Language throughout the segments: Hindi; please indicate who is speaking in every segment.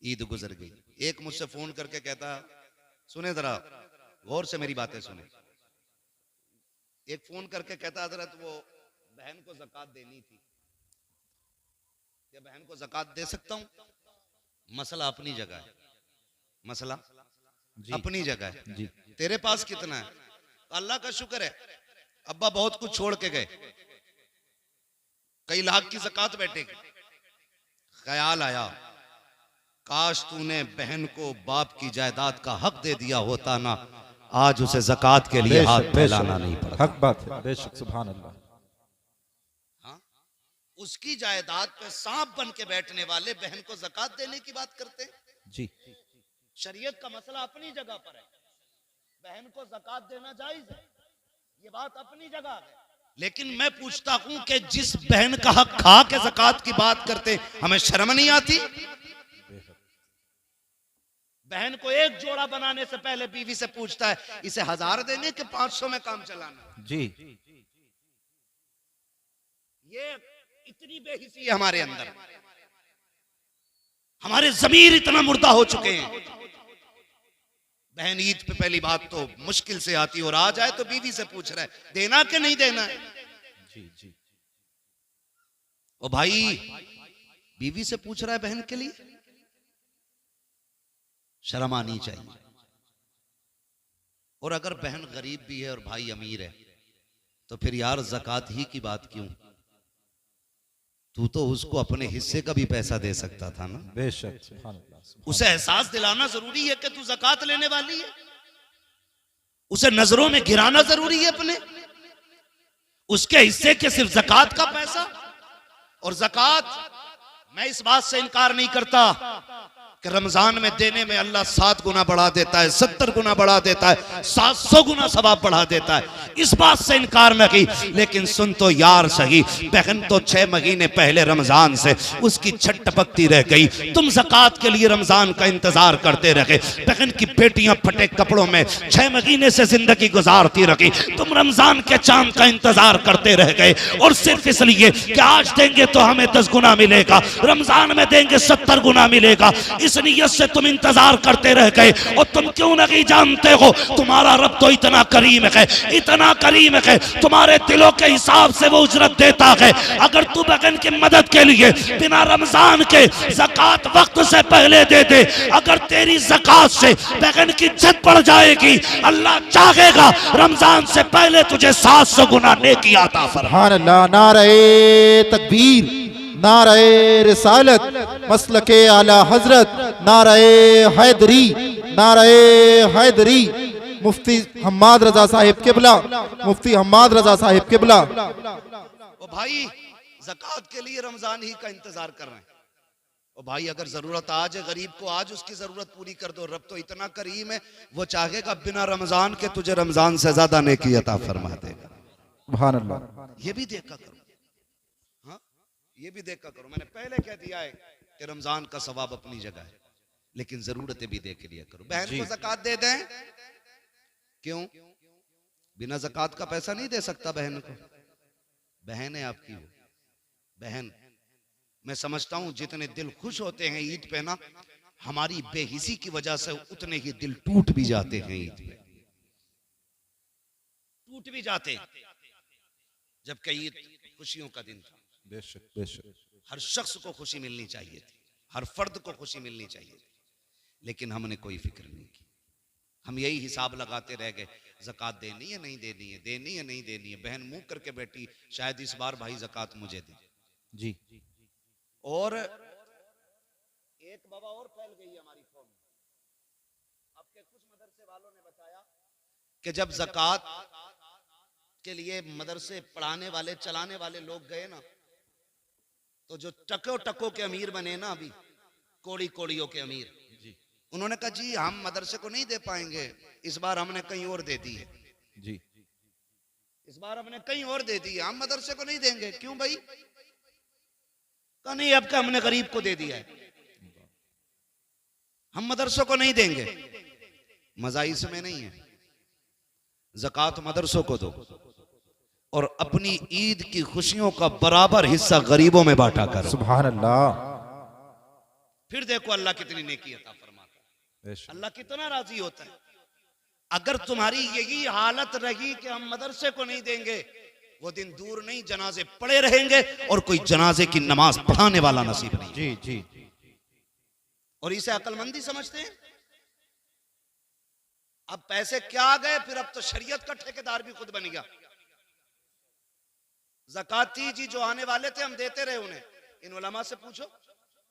Speaker 1: ईद गुजर गई। एक मुझसे फोन करके कहता, सुने जरा गौर से मेरी बातें सुने। एक फोन करके कहता, हजरत वो बहन को ज़कात देनी थी, क्या बहन को ज़कात दे सकता हूँ? मसला अपनी जगह है, मसला अपनी जगह है।
Speaker 2: जी
Speaker 1: तेरे पास कितना है? अल्लाह का शुक्र है, अब्बा बहुत कुछ छोड़ के गए, कई लाख की ज़कात बैठेगी। ख्याल आया, काश तूने बहन को बाप की जायदाद का हक दे दिया होता ना, आज उसे ज़कात के लिए हाथ फैलाना नहीं पड़ता।
Speaker 2: हक बात है, बेशक, सुभान अल्लाह।
Speaker 1: हाँ? उसकी जायदाद पे सांप बन के बैठने वाले बहन को ज़कात देने की बात करते हैं।
Speaker 2: जी
Speaker 1: शरीयत का मसला अपनी जगह पर है, बहन को ज़कात देना जायज है, ये बात अपनी जगह है। लेकिन मैं पूछता हूं कि जिस बहन का हक खा के ज़कात की बात करते हमें शर्म नहीं आती? बहन को एक जोड़ा बनाने से पहले बीवी से पूछता है, इसे 1000 देने के 500 में काम चलाना?
Speaker 2: जी
Speaker 1: ये इतनी बेहिसी है हमारे अंदर, हमारे ज़मीर इतना मुर्दा हो चुके हैं। बहन ईद पे पहली बात तो मुश्किल से आती, और आ जाए तो बीवी से पूछ रहा है देना कि नहीं देना है।
Speaker 2: जी जी
Speaker 1: ओ भाई, बीवी से पूछ रहा है बहन के लिए, शर्म आनी चाहिए। और अगर बहन गरीब भी है और भाई अमीर है तो फिर यार ज़कात ही की बात क्यों? तू तो उसको अपने हिस्से का भी पैसा दे सकता था ना।
Speaker 2: बेशक, सुभान अल्लाह।
Speaker 1: उसे एहसास दिलाना जरूरी है कि तू ज़कात लेने वाली है, उसे नजरों में गिराना जरूरी है अपने, उसके हिस्से के सिर्फ ज़कात का पैसा। और ज़कात, मैं इस बात से इनकार नहीं करता कि रमजान में देने में अल्लाह 7 गुना बढ़ा देता है, 70 गुना बढ़ा देता है, 700 गुना सवाब बढ़ा देता है, इस बात से इनकार न की। लेकिन सुन तो यार सही, बहन तो 6 महीने पहले रमजान से उसकी छट टपकती रह गई, तुम ज़कात के लिए रमजान का इंतजार करते रहे। बहन की बेटियां फटे कपड़ों में 6 महीने से जिंदगी गुजारती रही, तुम रमजान के चांद का इंतजार करते रह गए। और सिर्फ इसलिए कि आज देंगे तो हमें 10 गुना मिलेगा, रमजान में देंगे 70 गुना मिलेगा, इस नियत से तुम इंतजार करते रह गए। और तुम क्यों नहीं जानते हो, तुम्हारा रब तो इतना करीम है, इतना करीम है, तुम्हारे दिलों के हिसाब से वो उजरत देता है। अगर तू बहन की मदद के लिए बिना रमजान के ज़कात वक्त से पहले दे दे, अगर तेरी ज़कात से बहन की इज्जत बढ़ जाएगी, अल्लाह चाहेगा रमजान से पहले तुझे 700 गुना नेकी अता फरमाए।
Speaker 2: सुभान अल्लाह। नारे तकबीर, नारे रिसालत, मसलके आला हजरत, नारे हैदरी, नारे हैदरी। मुफ्ती हम्माद रजा साहिब किबला, मुफ्ती हम्माद रजा साहिब किबला।
Speaker 1: ओ भाई, ज़कात के लिए रमजान ही का इंतजार कर रहे हैं। ओ भाई, अगर जरूरत आज है गरीब को, आज उसकी जरूरत पूरी कर दो। रब तो इतना करीम है, वो चाहेगा बिना रमजान के तुझे रमजान से ज्यादा नेकी अता फरमा देगा।
Speaker 2: सुभान अल्लाह।
Speaker 1: ये भी देखा करो, हाँ, ये भी देखा करो। मैंने पहले कह दिया है कि रमजान का सवाब अपनी जगह है, लेकिन जरूरतें भी देख लिया करो। बहन को ज़कात दे दें, क्यों? बिना ज़कात का पैसा नहीं दे सकता बहन को, बहन है आपकी वो। बहन, मैं समझता हूं जितने दिल खुश होते हैं ईद पे ना, हमारी बेहिसी की वजह से उतने ही दिल टूट भी जाते हैं ईद पे, टूट भी जाते हैं। जबकि ईद खुशियों का दिन था,
Speaker 2: बेशक बेशक।
Speaker 1: हर शख्स को खुशी मिलनी चाहिए थी, हर फर्द को खुशी मिलनी चाहिए थी, लेकिन हमने कोई फिक्र नहीं की। हम यही हिसाब लगाते रह गए, ज़कात देनी है नहीं देनी है, देनी है नहीं देनी है। बहन मुंह करके बैठी, शायद इस बार भाई ज़कात मुझे दे
Speaker 2: जी।
Speaker 1: और एक बाबा और फैल गई हमारी कौम में। आपके कुछ मदरसे वालों ने बताया कि जब ज़कात के लिए मदरसे पढ़ाने वाले चलाने वाले लोग गए ना, तो जो टको टको के अमीर बने ना, अभी कोड़ी कोड़ियों के अमीर, उन्होंने कहा जी हम मदरसे को नहीं दे पाएंगे, इस बार हमने कहीं और दे दी है
Speaker 2: जी।
Speaker 1: इस बार हमने कहीं और दे दी है, हम मदरसे को नहीं देंगे। क्यों भाई? कहा नहीं, अब का हमने गरीब को दे दिया है, हम मदरसों को नहीं देंगे। मजा इसमें नहीं है, ज़कात मदरसों को दो और अपनी ईद की खुशियों का बराबर हिस्सा गरीबों में बांटा करो।
Speaker 2: सुभान अल्लाह।
Speaker 1: फिर देखो अल्लाह कितनी नेकी अता फरमाता है,
Speaker 2: बेशक।
Speaker 1: अल्लाह कितना राजी होता है। अगर तुम्हारी यही हालत रही कि हम मदरसे को नहीं देंगे, वो दिन दूर नहीं, जनाजे पड़े रहेंगे और कोई जनाजे की नमाज पढ़ाने वाला नसीब नहीं।
Speaker 2: जी जी।
Speaker 1: और इसे अक्लमंदी समझते हैं। अब पैसे क्या आ गए, फिर अब तो शरीयत का ठेकेदार भी खुद बन गया। ज़काती जी जो आने वाले थे हम देते रहे उन्हें, इन उलमा से पूछो,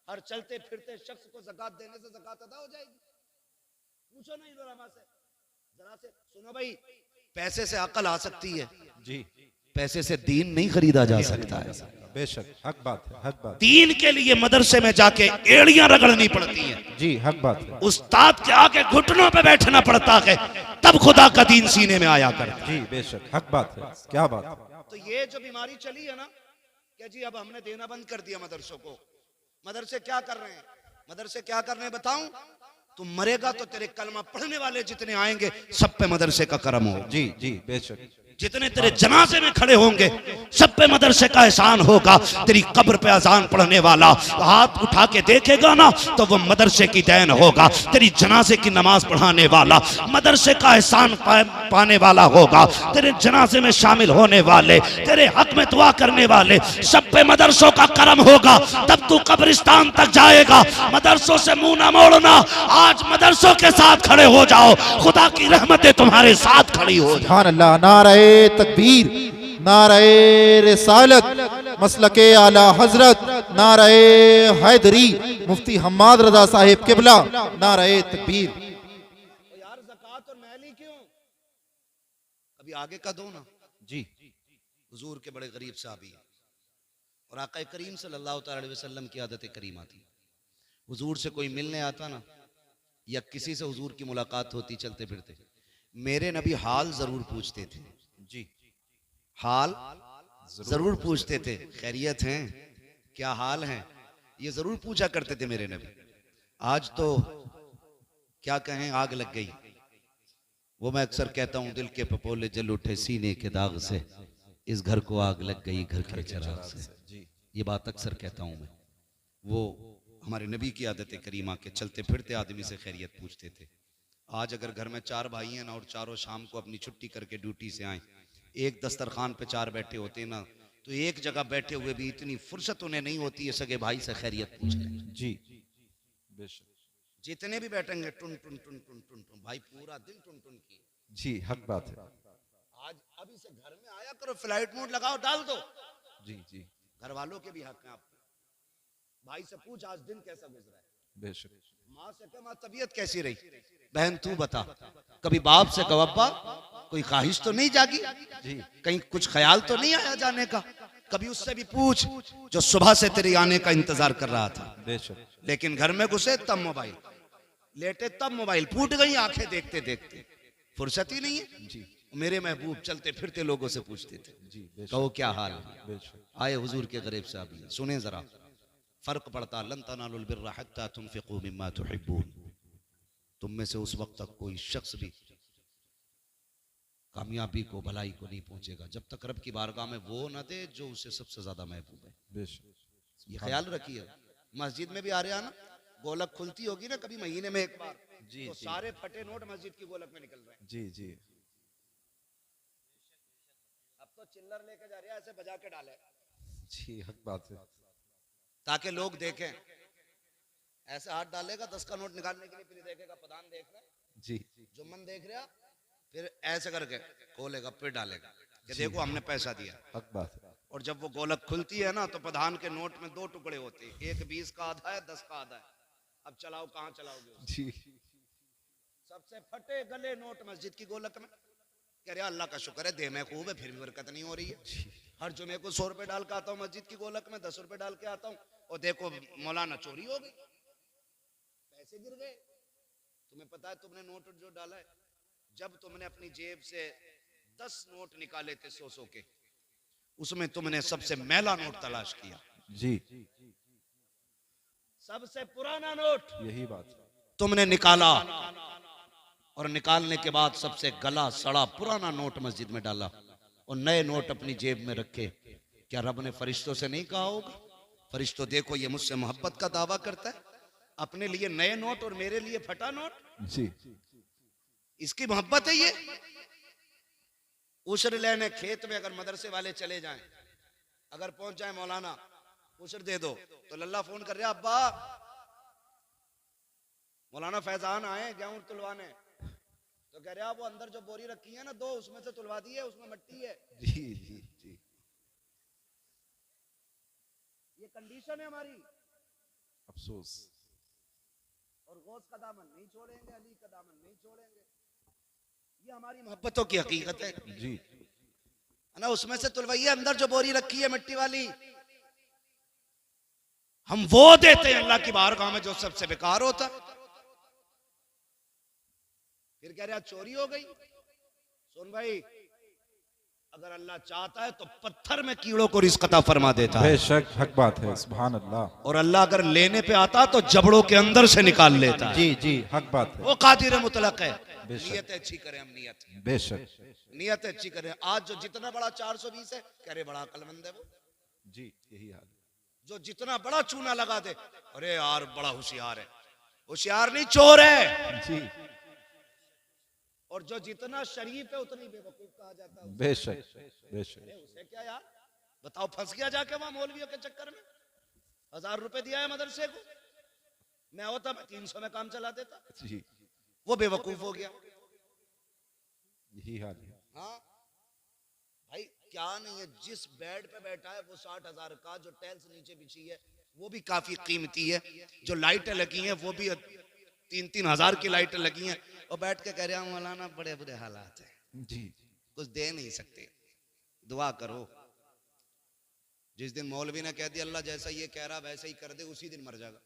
Speaker 1: हर चलते फिरते शख्स को ज़कात देने से ज़कात अदा हो जाएगी? पूछो ना इन उलमा से, जरा से सुनो भाई, पैसे से अकल आ सकती है
Speaker 2: जी,
Speaker 1: पैसे से दीन नहीं खरीदा जा सकता है।
Speaker 2: बेशक, हक बात है, हक बात।
Speaker 1: दीन के लिए मदरसे में जाके एड़ियां रगड़नी पड़ती हैं,
Speaker 2: जी, हक बात है।
Speaker 1: उस्ताद के आगे घुटनों पे बैठना पड़ता है, तब खुदा का दीन सीने में आया करता।
Speaker 2: जी बेशक, हक बात है, क्या बात है।
Speaker 1: तो ये जो बीमारी चली है ना कि जी अब हमने देना बंद कर दिया मदरसों को, मदरसे क्या कर रहे हैं, मदरसे क्या कर रहे हैं बताऊं? तुम मरेगा तो तेरे कलमा पढ़ने वाले जितने आएंगे सब पे मदरसे का करम हो।
Speaker 2: जी जी बेशक।
Speaker 1: जितने तेरे जनाजे में खड़े होंगे सब पे मदरसे का एहसान होगा। तेरी कब्र पे अजान पढ़ने वाला हाथ उठा के देखेगा ना तो वो मदरसे की देन होगा। तेरी जनाजे की नमाज पढ़ाने वाला मदरसे का एहसान पाने वाला होगा। तेरे जनाजे में शामिल होने वाले, तेरे हक में दुआ करने वाले, सब पे मदरसों का करम होगा। तब तू कब्रिस्तान तक जाएगा। मदरसों से मुंह ना मोड़ना, आज मदरसों के साथ खड़े हो जाओ, खुदा की रहमतें तुम्हारे साथ खड़ी हो जाए।
Speaker 2: सुभान अल्लाह, नारे तकबीर, नारे रिसालत, मसलके आला हजरत, नारे हैदरी, मुफ्ती हम्माद रजा साहिब किबला, नारे तकबीर।
Speaker 1: यार ज़कात और मैली क्यों? कभी आगे का दो ना।
Speaker 2: जी,
Speaker 1: हुजूर के बड़े गरीब साहबी और आका करीम सल्लल्लाहु अलैहि वसल्लम की आदत करीमा थी। हुजूर से कोई मिलने आता ना या किसी से हुजूर की मुलाकात होती चलते फिरते, मेरे नबी हाल जरूर पूछते थे।
Speaker 2: जी,
Speaker 1: हाल जरूर पूछते थे, खैरियत हैं, क्या हाल है, ये जरूर पूछा करते थे मेरे नबी। आज तो क्या कहें, आग लग गई। वो मैं अक्सर कहता हूं, दिल के पपोले जल उठे सीने के दाग से, इस घर को आग लग गई घर के चिराग से। ये बात अक्सर कहता हूं मैं। वो हमारे नबी की आदत करीमा के चलते फिरते आदमी से खैरियत पूछते थे। आज अगर घर में 4 भाई हैं ना और चारों शाम को अपनी छुट्टी करके ड्यूटी से आए, एक दस्तरखान पे 4 बैठे होते ना, तो एक जगह बैठे हुए भी इतनी फुर्सत उन्हें नहीं होती है सगे भाई से खैरियत पूछने।
Speaker 2: जी बेशक।
Speaker 1: जितने भी बैठेंगे टुन टुन टुन टुन टुन टुन, भाई पूरा दिन टुन टुन की।
Speaker 2: जी, हक बात है।
Speaker 1: आज अभी से घर में आया करो, फ्लाइट मोड लगाओ, डाल दो।
Speaker 2: जी जी
Speaker 1: घर वालों के भी हक है। आप भाई से पूछ आज दिन कैसा गुजरा है,
Speaker 2: बेशक।
Speaker 1: माँ से कह माँ तबीयत कैसी रही, बहन तू बता। कभी बाप से कहो अब्बा कोई ख्वाहिश तो नहीं जागी,
Speaker 2: जी,
Speaker 1: कहीं कुछ ख्याल तो नहीं आया जाने का। कभी उससे भी पूछ जो सुबह से तेरी आने का इंतजार कर रहा था।
Speaker 2: बेशक।
Speaker 1: लेकिन घर में घुसे तब मोबाइल, लेटे तब मोबाइल, फूट गई आंखें देखते देखते, फुर्सत ही नहीं है।
Speaker 2: जी,
Speaker 1: मेरे महबूब चलते फिरते लोगों से पूछते थे,
Speaker 2: जी बेशक,
Speaker 1: कहो क्या हाल है।
Speaker 2: बेशक।
Speaker 1: आए हुजूर के गरीब साहब, सुने जरा, फर्क पड़ता। लन तनालुल बिर्रा हत्ता तुनफिकू मिम्मा तुहिब्बून। तुम में से उस वक्त तक कोई शख्स भी कामयाबी को, भलाई को नहीं पहुंचेगा जब तक रब की बारगाह में वो न दे जो उसे सबसे ज्यादा महबूब है।
Speaker 2: बेशक।
Speaker 1: ये ख्याल रखिए। मस्जिद में भी आ रहे हैं ना, गोलक खुलती होगी ना कभी महीने में एक बार,
Speaker 2: जी,
Speaker 1: तो
Speaker 2: जी।
Speaker 1: सारे फटे नोट मस्जिद की गोलक में निकल रहे हैं।
Speaker 2: जी जी
Speaker 1: अब तो चिल्लर लेके जा रहे हैं, ऐसे बजा के डाले
Speaker 2: जी, हक बात है।
Speaker 1: ताकि लोग देखें। ऐसे हाथ डालेगा 10 का नोट निकालने के लिए, फिर देखेगा प्रधान देख रहा है,
Speaker 2: जी,
Speaker 1: जुम्मन देख रहा, फिर ऐसे करके खोलेगा, फिर डालेगा कि देखो हमने पैसा दिया।
Speaker 2: हक बात है।
Speaker 1: और जब वो गोलक खुलती है ना तो प्रधान के नोट में 2 टुकड़े होते हैं, एक 20 का आधा है, 10 का आधा है। अब चलाओ, कहाँ चलाओगे उसे?
Speaker 2: जी,
Speaker 1: सबसे फटे गले नोट मस्जिद की गोलक में। कह रहे अल्लाह का शुक्र है दे में खूब है, फिर भी बरकत नहीं हो रही है। हर जुमे को 100 रुपए डाल के आता हूँ मस्जिद की गोलक में, 10 रुपए डाल के आता हूँ, और देखो मौलाना चोरी हो गई, पैसे गिर गए। तुम्हें पता है तुमने नोट जो डाला है, जब तुमने अपनी जेब से 10 नोट निकाले थे 100 के, उसमें तुमने सबसे मैला नोट तलाश किया।
Speaker 2: जी,
Speaker 1: सबसे पुराना नोट
Speaker 2: यही बात है।
Speaker 1: तुमने निकाला, और निकालने के बाद सबसे गला सड़ा पुराना नोट मस्जिद में डाला, और नए नोट अपनी जेब में रखे। क्या रब ने फरिश्तों से नहीं कहा होगा, फरिश्तों देखो ये मुझसे मोहब्बत का दावा करता है, अपने लिए नए नोट और मेरे लिए फटा नोट,
Speaker 2: जी
Speaker 1: इसकी मोहब्बत है ये। उशर लेने खेत में अगर मदरसे वाले चले जाएं, अगर पहुंच जाए मौलाना उशर दे दो, तो लल्ला फोन कर रहा अब्बा मौलाना फैजान आए गेहूं तुलवाने, तो कह रहा वो अंदर जो बोरी रखी है ना दो, उसमें से तुलवा दी है, उसमें मट्टी है।
Speaker 2: जी जी जी
Speaker 1: ये कंडीशन है हमारी।
Speaker 2: अफसोस।
Speaker 1: और गौस का दामन नहीं छोड़ेंगे, अली का दामन नहीं छोड़ेंगे। ये हमारी मोहब्बतों की हकीकत है
Speaker 2: जी
Speaker 1: ना। उसमें से तुलवाइए, अंदर जो बोरी रखी है मिट्टी वाली, हम वो देते हैं अल्लाह की बारगाह में जो सबसे बेकार होता है। फिर कह रहा चोरी हो गई। सुन भाई, अगर अल्लाह चाहता है तो पत्थर में कीड़ों को रिज़्क़ अता फरमा देता है।
Speaker 2: बेशक हक बात है, सुभान अल्लाह।
Speaker 1: और अल्लाह अगर लेने पे आता तो जबड़ों के अंदर से निकाल लेता है।
Speaker 2: जी जी हक बात है।
Speaker 1: वो कादिर मुतलक है।
Speaker 2: बेशक।
Speaker 1: नियत अच्छी करें हम,
Speaker 2: बेशक
Speaker 1: नियत अच्छी करें। आज जो जितना बड़ा 420 है, कह रहे बड़ा अक्लमंद है वो।
Speaker 2: जी यही हाल है।
Speaker 1: जो जितना बड़ा चूना लगा दे, अरे यार बड़ा होशियार है। होशियार नहीं, चोर है।
Speaker 2: जी
Speaker 1: और जो जितना शरीफ है उतनी बेवकूफ कहा जाता है।
Speaker 2: बेशक बेशक।
Speaker 1: अरे उसे क्या यार, बताओ फंस गया जाके वहां मौलवियों के चक्कर में। 1000 रुपए दिया है मदरसे को, मैं होता मैं 300 में काम चला देता।
Speaker 2: जी
Speaker 1: वो बेवकूफ हो गया।
Speaker 2: यही हाल है।
Speaker 1: हाँ भाई, क्या नहीं है, जिस बेड पे बैठा है वो 60,000 का, जो टाइल्स नीचे बिछी है वो भी काफी कीमती है, जो लाइटें लगी हैं वो भी 3-3 हजार की लाइटें लगी हैं, और बैठ के कह रहे हैं मौलाना बड़े बुरे हालात हैं,
Speaker 2: जी
Speaker 1: कुछ दे नहीं सकते, दुआ करो। जिस दिन मौलवी ने कह दिया अल्लाह जैसा ये कह रहा वैसे ही कर दे, उसी दिन मर जाएगा,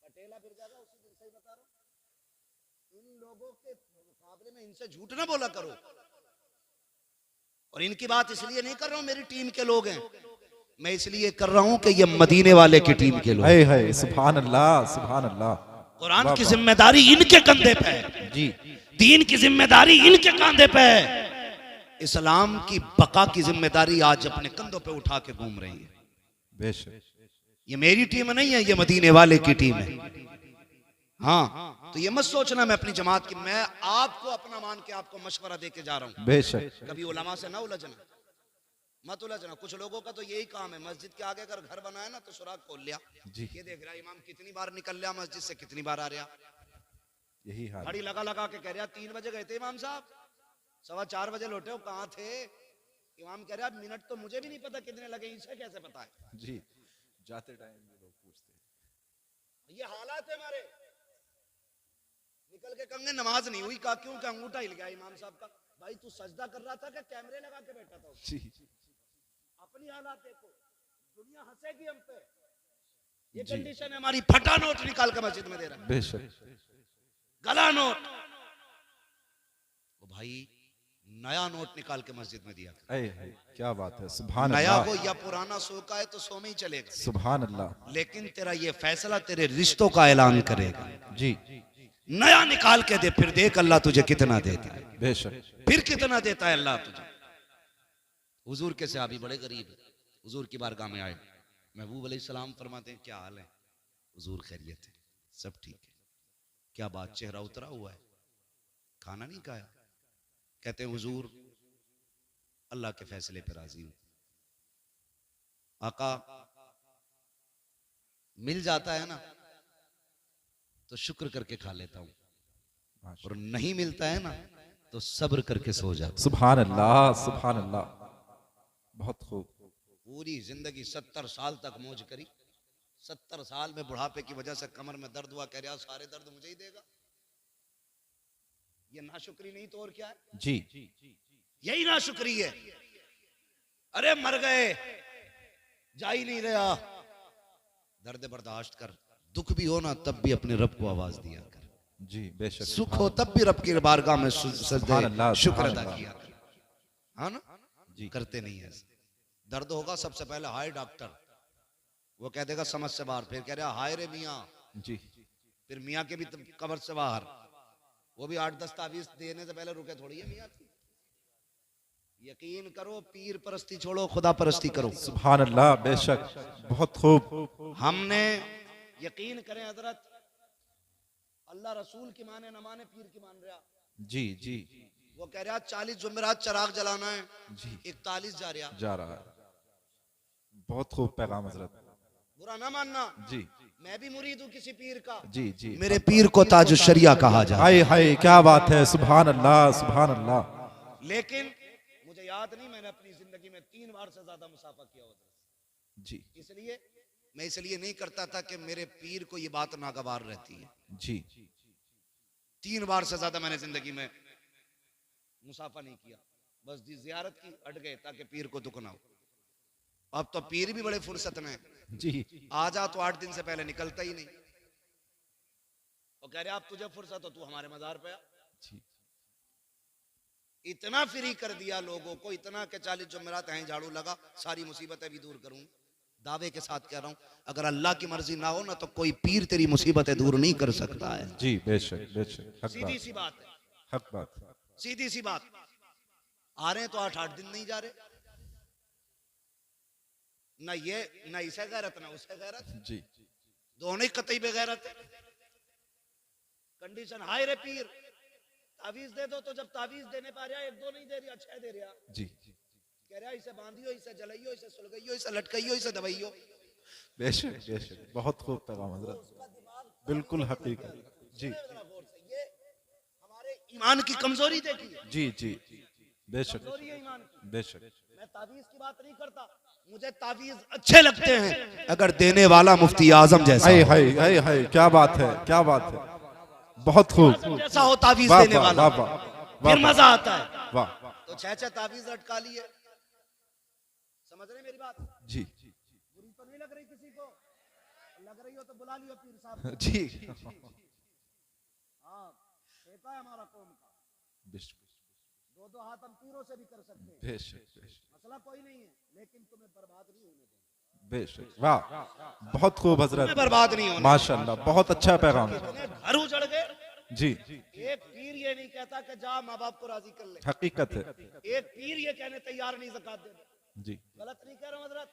Speaker 1: पटेला फिर जाएगा उसी दिन। सही बता रहा हूं। इन लोगों के मुकाबले में इनसे झूठ ना बोला करो। और इनकी बात इसलिए नहीं कर रहा हूं मेरी टीम के लोग हैं, मैं इसलिए कर रहा हूं कि ये मदीने वाले की टीम के लोग।
Speaker 2: है सुभान अल्लाह सुभान अल्लाह।
Speaker 1: कुरान की जिम्मेदारी इनके कंधे पे है,
Speaker 2: जी
Speaker 1: दीन की जिम्मेदारी इनके कंधे पे है, इस्लाम की बका की जिम्मेदारी आज अपने कंधों पे उठा के घूम रही है।
Speaker 2: बेशक।
Speaker 1: ये मेरी टीम नहीं है, ये मदीने वाले की टीम है। हाँ, तो ये मत सोचना मैं अपनी जमात की, मैं आपको अपना मान के आपको मशवरा दे के जा रहा हूँ।
Speaker 2: बेशक।
Speaker 1: कभी उलमा से ना उलझना, मत उलझना। कुछ लोगों का तो यही काम है, मस्जिद के आगे अगर घर बनाया ना तो सुराग खोल लिया, ये देख रहा इमाम कितनी बार निकल लिया मस्जिद से, कितनी बार आ रहा।
Speaker 2: यही हाल।
Speaker 1: घड़ी लगा लगा के कह रहा 3 बजे गए थे इमाम साहब, 4:15 बजे लौटे हो, कहाँ थे? इमाम कह रहा मिनट तो मुझे भी नहीं पता कितने लगे, इसे कैसे पता है?
Speaker 2: जी जाते टाइम लोग पूछते हैं।
Speaker 1: ये हालात है हमारे। निकल के कंगे नमाज नहीं हुई, कहा क्यों? क्या अंगूठा हिल गया इमाम साहब का। भाई तू सजदा कर रहा था कि कैमरे लगा के बैठा था?
Speaker 2: जी
Speaker 1: अपनी हालात देखो, दुनिया हंसेगी हम पे। ये कंडीशन है हमारी। फटा नोट निकाल के मस्जिद में दे रहा है,
Speaker 2: बेशक।
Speaker 1: गला नोट। ओ भाई, नया नोट निकाल के मस्जिद में दिया।
Speaker 2: क्या बात है, सुभान
Speaker 1: नया
Speaker 2: अल्लाह।
Speaker 1: हो या पुराना, सो का है तो सो में ही चलेगा,
Speaker 2: सुभान अल्लाह।
Speaker 1: लेकिन तेरा ये फैसला तेरे रिश्तों का ऐलान करेगा।
Speaker 2: जी
Speaker 1: नया निकाल के दे, फिर देख अल्लाह तुझे कितना देता है,
Speaker 2: बेशक।
Speaker 1: फिर कितना देता है अल्लाह तुझे। हुजूर के सहाबी बड़े गरीब है, हुजूर की बारगाह में आए, महबूब अलैहिस्सलाम फरमाते हैं क्या हाल है? हुजूर खैरियत है, सब ठीक है। क्या बात, चेहरा उतरा हुआ है, खाना नहीं खाया? कहते हैं हुजूर अल्लाह के फैसले पर राजी हूं। आका मिल जाता है ना तो शुक्र करके खा लेता हूं, और नहीं मिलता है ना तो सब्र करके सो जाता।
Speaker 2: सुभान अल्लाह सुभान अल्लाह। बहुत खूब।
Speaker 1: पूरी जिंदगी 70 साल तक मौज करी, 70 साल में बुढ़ापे की वजह से कमर में दर्द हुआ, कह रहा सारे दर्द मुझे ही देगा। ये नाशुक्री नहीं तो और क्या है?
Speaker 2: जी
Speaker 1: यही नाशुक्री है। अरे मर गए, जा ही नहीं रहा, दर्द बर्दाश्त कर, दुख भी हो ना तब भी अपने रब को आवाज दिया कर।
Speaker 2: जी बेशक।
Speaker 1: सुख हो तब भी रब की बारगाह में
Speaker 2: सुभान अल्लाह,
Speaker 1: शुक्र
Speaker 2: सुभान
Speaker 1: अदा
Speaker 2: अल्लाह।
Speaker 1: किया कर। हाँ ना
Speaker 2: जी
Speaker 1: करते नहीं है। दर्द होगा सबसे पहले हाय डॉक्टर, वो कह देगा समझ से बाहर, फिर कह रहा हाय रे मियाँ,
Speaker 2: जी
Speaker 1: फिर मियाँ के भी कब्र से बाहर, वो भी 8-10 तावीज देने से पहले रुके थोड़ी है मियाँ। यकीन करो, पीर परस्ती छोड़ो, खुदा परस्ती करो।
Speaker 2: सुभान अल्लाह, बेशक, बहुत खूब।
Speaker 1: हमने यकीन करें हजरत, अल्लाह रसूल की माने न माने, पीर की मान रहा।
Speaker 2: जी जी
Speaker 1: वो कह रहा 40 जुमेरात चिराग जलाना है
Speaker 2: जी,
Speaker 1: 41
Speaker 2: जा रहा है। बहुत खूब पैगाम हजरत।
Speaker 1: बुरा ना मानना,
Speaker 2: जी
Speaker 1: मैं भी मुरीद हूँ किसी पीर का।
Speaker 2: जी जी,
Speaker 1: मेरे पीर को ताज शरिया कहा जाए।
Speaker 2: हाय हाय, क्या बात है, सुभान अल्लाह सुभान अल्लाह।
Speaker 1: लेकिन मुझे याद नहीं, मैंने अपनी जिंदगी में 3 बार से ज्यादा मुसाफा किया होता।
Speaker 2: जी
Speaker 1: इसलिए मैं इसलिए नहीं करता था कि मेरे पीर को ये बात नागवार रहती है।
Speaker 2: जी
Speaker 1: 3 बार से ज्यादा मैंने जिंदगी में मुसाफा नहीं किया, बस जी जियारत की, हट गए ताकि पीर को दुख ना हो। अब तो पीर भी बड़े फुर्सत में है।
Speaker 2: जी,
Speaker 1: आ जा तो 8 दिन से पहले निकलता ही नहीं। वो कह रहे आप तुझे फुर्सत हो, तू हमारे मजार पे आ।
Speaker 2: जी
Speaker 1: इतना फ्री कर दिया लोगों को, इतना कि 40 जुमेरात हैं झाड़ू लगा, सारी मुसीबतें भी दूर करूं। दावे के साथ कह रहा हूं, अगर अल्लाह की मर्जी ना हो ना तो कोई पीर तेरी मुसीबतें दूर नहीं कर सकता है।
Speaker 2: जी, बेशक बेशक, हक
Speaker 1: सीधी
Speaker 2: बात,
Speaker 1: सी बात है,
Speaker 2: हक बात।
Speaker 1: सीधी सी बात। आ रहे हैं तो 8 दिन नहीं जा रहे, ना ये ना इसे गैरत ना उसे गैरत,
Speaker 2: जी
Speaker 1: दोनों ही कतई बेगैरत है। कंडीशन हाय रे पीर, तावीज दे दो, तो जब तावीज देने पा रहा 1-2 नहीं दे रहा, 6 दे रहा।
Speaker 2: जी,
Speaker 1: कह रहा इसे बांधियो, इसे जलाइयो, इसे सुलगाइयो, इसे लटकाइयो, इसे दबाइयो।
Speaker 2: बेशक बेशक, बहुत खूब पैगाम हजरत, बिल्कुल हकीकत। जी
Speaker 1: ये हमारे ईमान की कमजोरी देखी है,
Speaker 2: जी जी, बेशक
Speaker 1: कमजोरी है ईमान की।
Speaker 2: बेशक।
Speaker 1: मैं तावीज की बात नहीं करता, मुझे तावीज अच्छे लगते हैं अगर देने वाला मुफ्ती आजम जैसा
Speaker 2: हाय
Speaker 1: हो।
Speaker 2: हाय हाय हाय, क्या बात है, क्या बात है, बहुत खूब।
Speaker 1: जैसा हो तावीज
Speaker 2: वाह
Speaker 1: देने
Speaker 2: वाह
Speaker 1: वाला,
Speaker 2: वाह वाह,
Speaker 1: फिर मजा आता है।
Speaker 2: वाह,
Speaker 1: तो 6 तावीज लटका लिए, समझ रहे मेरी बात?
Speaker 2: जी
Speaker 1: बुरी तो नहीं लग रही किसी को? लग रही हो तो बुला लियो पीर साहब।
Speaker 2: जी,
Speaker 1: हाँ, ठेका है हमारा कौम का।
Speaker 2: बेशक
Speaker 1: 2-2 हाथ हम पीरों से भी कर सकते हैं,
Speaker 2: बेशक बेशक,
Speaker 1: मसला कोई नहीं है, लेकिन तुम्हें बर्बाद नहीं होने देंगे।
Speaker 2: बेशक, वाह, बहुत खूब हजरत,
Speaker 1: तुम्हें बर्बाद नहीं होने
Speaker 2: माशाल्लाह, बहुत अच्छा पैगाम।
Speaker 1: देंगे। घर उजड़ गए,
Speaker 2: जी,
Speaker 1: एक पीर ये नहीं कहता कि जा माँ बाप को राजी कर ले।
Speaker 2: हकीकत है।
Speaker 1: एक पीर ये कहने तैयार नहीं ज़कात दे दे।
Speaker 2: जी
Speaker 1: गलत नहीं कह रहा हूं हजरत,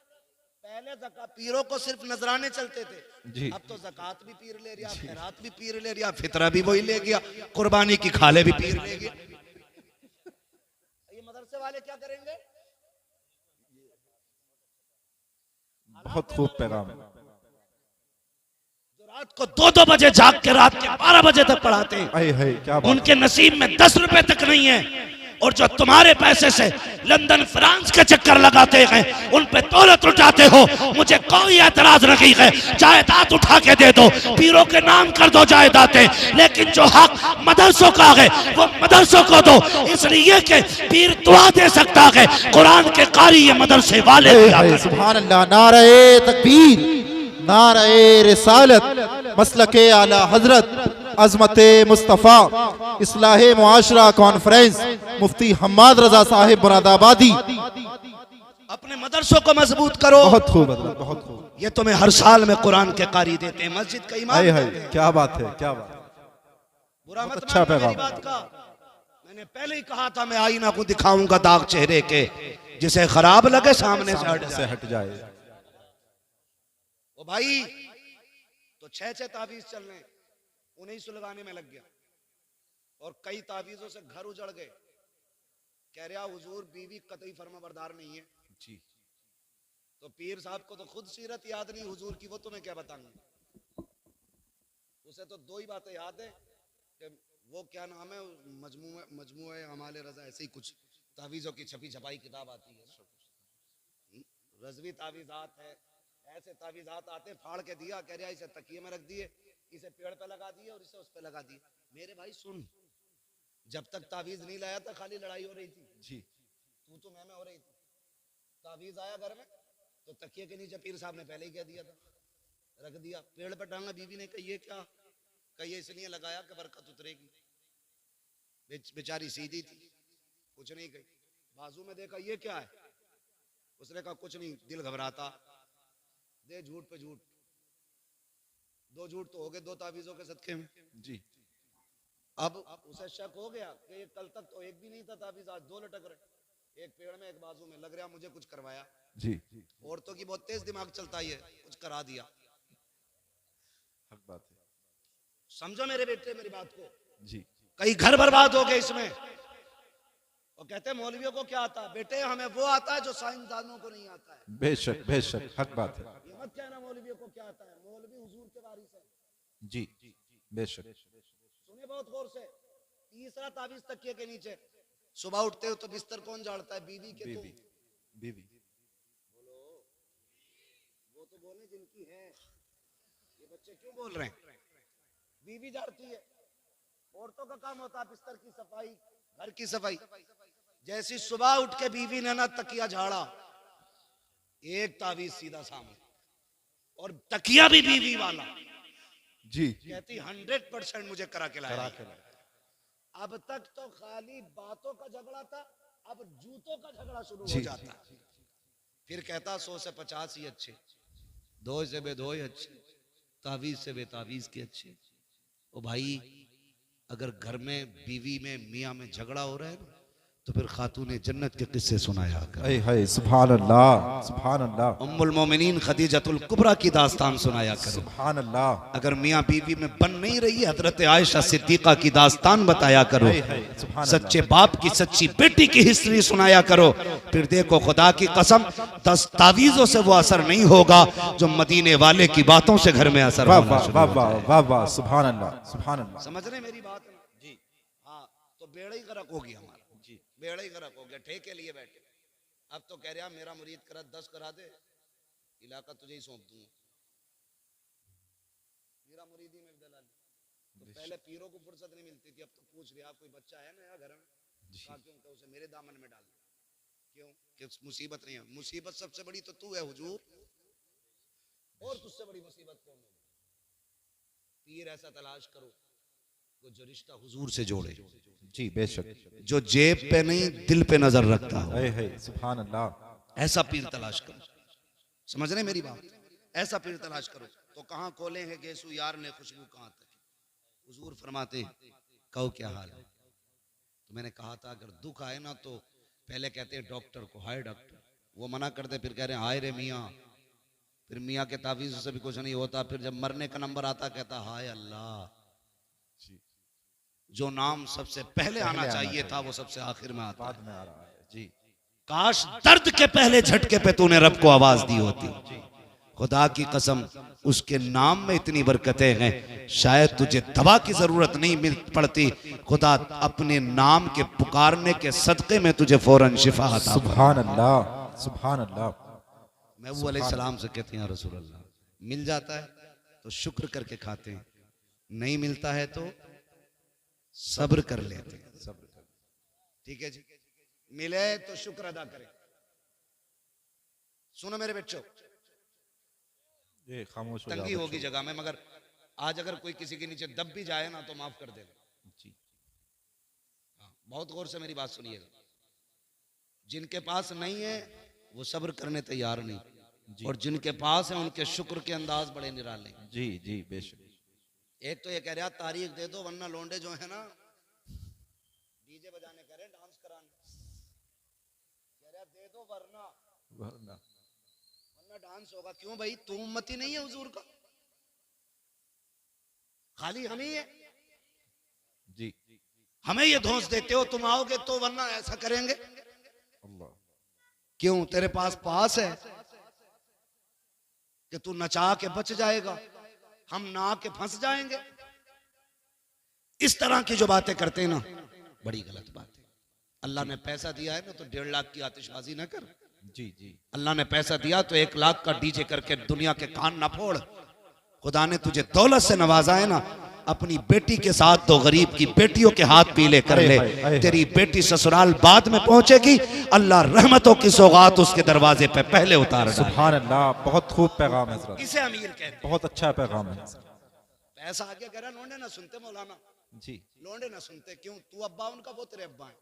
Speaker 1: पहले ज़कात पीरों को सिर्फ नजराने चलते थे,
Speaker 2: जी,
Speaker 1: अब तो ज़कात भी पीर ले लिया, खैरात भी पीर ले लिया, फितरा भी वही ले गया, कुर्बानी की खाले भी पीर ले गया। ये मदरसे वाले क्या करेंगे?
Speaker 2: बहुत खूब पैगाम।
Speaker 1: जो रात को 2-2 बजे जाग के रात के 12 बजे तक पढ़ाते हैं,
Speaker 2: हाय हाय, क्या बात।
Speaker 1: उनके नसीब में 10 रुपए तक नहीं है, और जो तुम्हारे पैसे से लंदन फ्रांस के चक्कर लगाते हैं, उन पे दौलत उठाते हो, मुझे कोई एतराज नहीं है, जायदाद उठा के दे दो, पीरों के नाम कर दो जायदादें, लेकिन जो हक मदरसों का है वो मदरसों को दो, इसलिए कि पीर दुआ दे सकता है, कुरान के कारी ये मदरसे वाले दिया
Speaker 2: हाय,
Speaker 1: करते।
Speaker 2: सुभान अल्लाह, नारे तकबीर, नारे रिसालत, मसलके आला हजरत, अजमते मुस्तफ़ा, इस्लाहे मुआशरा कॉन्फ्रेंस, मुफ्ती हम्माद रजा साहिब मुरादाबादी।
Speaker 1: अपने मदरसों को मजबूत करो।
Speaker 2: बहुत खूब हजरत, बहुत खूब।
Speaker 1: ये तुम्हें हर साल में कुरान के कारी देते हैं, मस्जिद का इमाम
Speaker 2: हाय हाय,
Speaker 1: देते हैं।
Speaker 2: क्या बात है, क्या बात।
Speaker 1: बुरा मत
Speaker 2: अच्छा
Speaker 1: मानना मेरी
Speaker 2: पैगाम।
Speaker 1: बात का, मैंने पहले ही कहा था मैं आईना को दिखाऊंगा दाग चेहरे के, जिसे खराब लगे सामने से हट
Speaker 2: से
Speaker 1: जाए।
Speaker 2: हट जाए।
Speaker 1: ओ भाई, तो 6-6 तावीज चल रहे, उन्हें सुलगाने में लग गया, और कई तावीजों से घर उजड़ गए। कह रहा हुजूर बीवी कतई फर्माबरदार नहीं है।
Speaker 2: जी,
Speaker 1: तो पीर साहब को तो खुद सीरत याद नहीं हुजूर की, वो तुम्हें क्या बताऊंगा। उसे तो 2 ही बातें याद है कि वो क्या नाम है, मजमुए अमाले रजा, ऐसे ही कुछ तावीजों की छपी छपाई किताब आती है ना, रजवी तावीजात है, ऐसे तावीजात आते, फाड़ के दिया, कह रहा इसे तकिए में रख दिए, इसे पेड़ पे लगा दिए और इसे उस पे लगा दिए। मेरे भाई सुन, जब तक तावीज नहीं लाया था खाली लड़ाई हो रही थी,
Speaker 2: जी,
Speaker 1: तू मैं हो रही थी। तावीज आया घर में तो तकिए के नीचे पीर साहब ने पहले ही कह दिया था, रख दिया, पेड़ पर टांगा। बीवी ने कही ये क्या? कही इसलिए लगाया कि बरकत उतरेगी। बेचारी सीधी थी, कुछ नहीं कही। बाजू में देखा ये क्या है, उसने कहा कुछ नहीं, दिल घबराता, दे झूठ पे झूठ। 2 झूठ तो हो गए 2 तावीजों के सदके में।
Speaker 2: जी,
Speaker 1: अब उसे शक हो गया कि ये कल तक तो एक भी नहीं था तावीज, आज 2 लटक रहे। एक पेड़ में एक बाजू में लग रहा मुझे कुछ करवाया।
Speaker 2: जी
Speaker 1: औरतों की बहुत तेज दिमाग चलता ही है, कुछ करा दिया।
Speaker 2: हक बात है
Speaker 1: समझो मेरे बेटे मेरी बात को।
Speaker 2: जी
Speaker 1: कई घर बर्बाद हो गए इसमें। और कहते हैं मौलवियों को क्या आता है? बेटे हमें वो आता है जो साइंसदानों को नहीं आता है।
Speaker 2: बेशक हक बात है
Speaker 1: ये मत कहना मौलवियों को क्या आता है, मौलवी हुजूर के वारिस है।
Speaker 2: जी बेशक
Speaker 1: सुने बहुत गौर से। तीसरा ताबीज तकिए के नीचे। सुबह उठते हो तो बिस्तर कौन झाड़ता है? बीवी के तुम।
Speaker 2: बीवी
Speaker 1: बोलो, वो तो बोले जिनकी है। ये बच्चे क्यों बोल रहे हैं? बीवी झाड़ती है। औरतों का काम होता है बिस्तर की सफाई, घर की सफाई। जैसी सुबह उठ के बीवी ने ना तकिया झाड़ा, एक ताबीज सीधा सामने, और तकिया भी बीवी वाला।
Speaker 2: जी
Speaker 1: कहती 100% मुझे करा के लाया। अब तक तो खाली बातों का झगड़ा था, अब जूतों का झगड़ा शुरू हो जाता। फिर कहता 100 से 50 ही अच्छे, 2 से बेदो ही अच्छे, तावीज से बेतावीज के अच्छे। ओ भाई, अगर घर में बीवी में मियाँ में झगड़ा हो रहा है ना, तो फिर खातून जन्नत के किस्से सुनाया कर।
Speaker 2: सुभान अल्लाह
Speaker 1: उम्मुल मोमिनीन खदीजतुल कुबरा की दास्तान सुनाया करो।
Speaker 2: सुभान अल्लाह।
Speaker 1: अगर मियाँ बीवी में बन नहीं रही है, हजरत आयशा सिद्दीका की दास्तान बताया करो। सच्चे बाप की सच्ची बेटी की हिस्ट्री सुनाया करो। फिर देखो खुदा की कसम, 10 तावीज़ों से वो असर नहीं होगा जो मदीने वाले की बातों से घर में असर होगा।
Speaker 2: सुभान अल्लाह।
Speaker 1: समझ रहे मेरी बात? जी हाँ। तो बेड़ा ही गर्क हो गया हमारा। जी बेड़ा ही गर्क हो गया। ठेके लिए बैठे। अब तो कह रहा मेरा मुरीद करा 10 करा दे, इलाका तुझे ही सौंप दूंगा। मेरा मुरीदी में दलाली। तो पहले पीरों को फुर्सत नहीं मिलती थी, अब तो पूछ लिया कोई बच्चा है नया घर में? कहा क्यों? कहा उसे मेरे दामन में डाल। क्यों? कि मुसीबत नहीं है। मुसीबत सबसे बड़ी तो तू है हुजूर, और तुझसे बड़ी मुसीबत कौन होगी? पीर ऐसा तलाश करो जो रिश्ता हुजूर से जोड़े।
Speaker 2: जी बेशक।
Speaker 1: जो जेब पे नहीं दिल पे नजर रखता हो।
Speaker 2: सुभान अल्लाह।
Speaker 1: ऐसा पीर तलाश करो। समझ रहे मेरी बात? ऐसा पीर तलाश करो। तो कहाँ खोले हैं गेसु यार ने खुशबू कहाँ तक? हुजूर फरमाते हैं, कहो क्या हाल है? तो मैंने कहा था अगर दुख आए ना तो पहले कहते हैं डॉक्टर को, हाय डॉक्टर। वो मना करते, फिर कह रहे हैं हाय रे मियाँ। फिर मियाँ के तावीज़ से भी कुछ नहीं होता। फिर जब मरने का नंबर आता कहता हाय अल्लाह। जो नाम सबसे पहले आना चाहिए था वो सबसे आखिर में आता
Speaker 2: बाद में आ रहा है। जी
Speaker 1: काश दर्द के पहले झटके पे तूने रब को आवाज दी होती। खुदा की कसम, उसके नाम में इतनी बरकतें हैं, शायद तुझे दवा की जरूरत नहीं मिल पड़ती। खुदा अपने नाम के पुकारने के सदके में तुझे फौरन शिफा अता।
Speaker 2: सुभान अल्लाह। सुभान अल्लाह।
Speaker 1: महबूब अलैहिस्सलाम से कहते हैं रसूल अल्लाह, मिल जाता है तो शुक्र करके खाते हैं, नहीं मिलता है तो सब्र कर लेते हैं। ठीक है जी? मिले तो शुक्र अदा करें। सुनो मेरे बच्चों,
Speaker 2: ये खामोश हो
Speaker 1: तंगी
Speaker 2: जाओ
Speaker 1: होगी
Speaker 2: बच्चों।
Speaker 1: जगह में, मगर आज अगर कोई किसी के नीचे दब भी जाए ना तो माफ कर देगा।
Speaker 2: जी
Speaker 1: हाँ, बहुत गौर से मेरी बात सुनिएगा। जिनके पास नहीं है वो सब्र करने तैयार नहीं, और जिनके पास है उनके शुक्र के अंदाज बड़े निराले।
Speaker 2: जी जी बेशक।
Speaker 1: एक तो ये कह रहा तारीख दे दो वरना लौंडे जो है ना डीजे बजाने कह रहे, डांस कराने कह रहा, दे दो वरना डांस होगा। क्यों भाई? तू उम्मती नहीं है हुजूर का? खाली हम ही है।
Speaker 2: जी
Speaker 1: हमें ये धौंस देते हो तुम आओगे तो वरना ऐसा करेंगे।
Speaker 2: अल्लाह।
Speaker 1: क्यों? तेरे पास है कि तू नचा के बच जाएगा, हम ना के फंस जाएंगे। इस तरह की जो बातें करते हैं ना, बड़ी गलत बात है। अल्लाह ने पैसा दिया है ना तो 1.5 लाख की आतिशबाजी ना कर।
Speaker 2: जी जी।
Speaker 1: अल्लाह ने पैसा दिया तो 1 लाख का डीजे करके दुनिया के कान ना फोड़। खुदा ने तुझे दौलत से नवाजा है ना, अपनी बेटी के साथ तो गरीब की बेटियों के हाथ पीले कर ले। तेरी बेटी ससुराल बाद में पहुंचेगी, अल्लाह रहमतों की सौगात उसके दरवाजे पे पहले उतार डाले।
Speaker 2: सुभान अल्लाह। बहुत खूब पैगाम है हज़रत।
Speaker 1: इसे अमीर कहते हैं।
Speaker 2: बहुत अच्छा पैगाम है।
Speaker 1: पैसा आगे कह रहा, लोंडे ना सुनते मौलाना।
Speaker 2: जी
Speaker 1: लोंडे ना सुनते क्यों? तू अब्बा उनका, वो तेरे अब्बा है।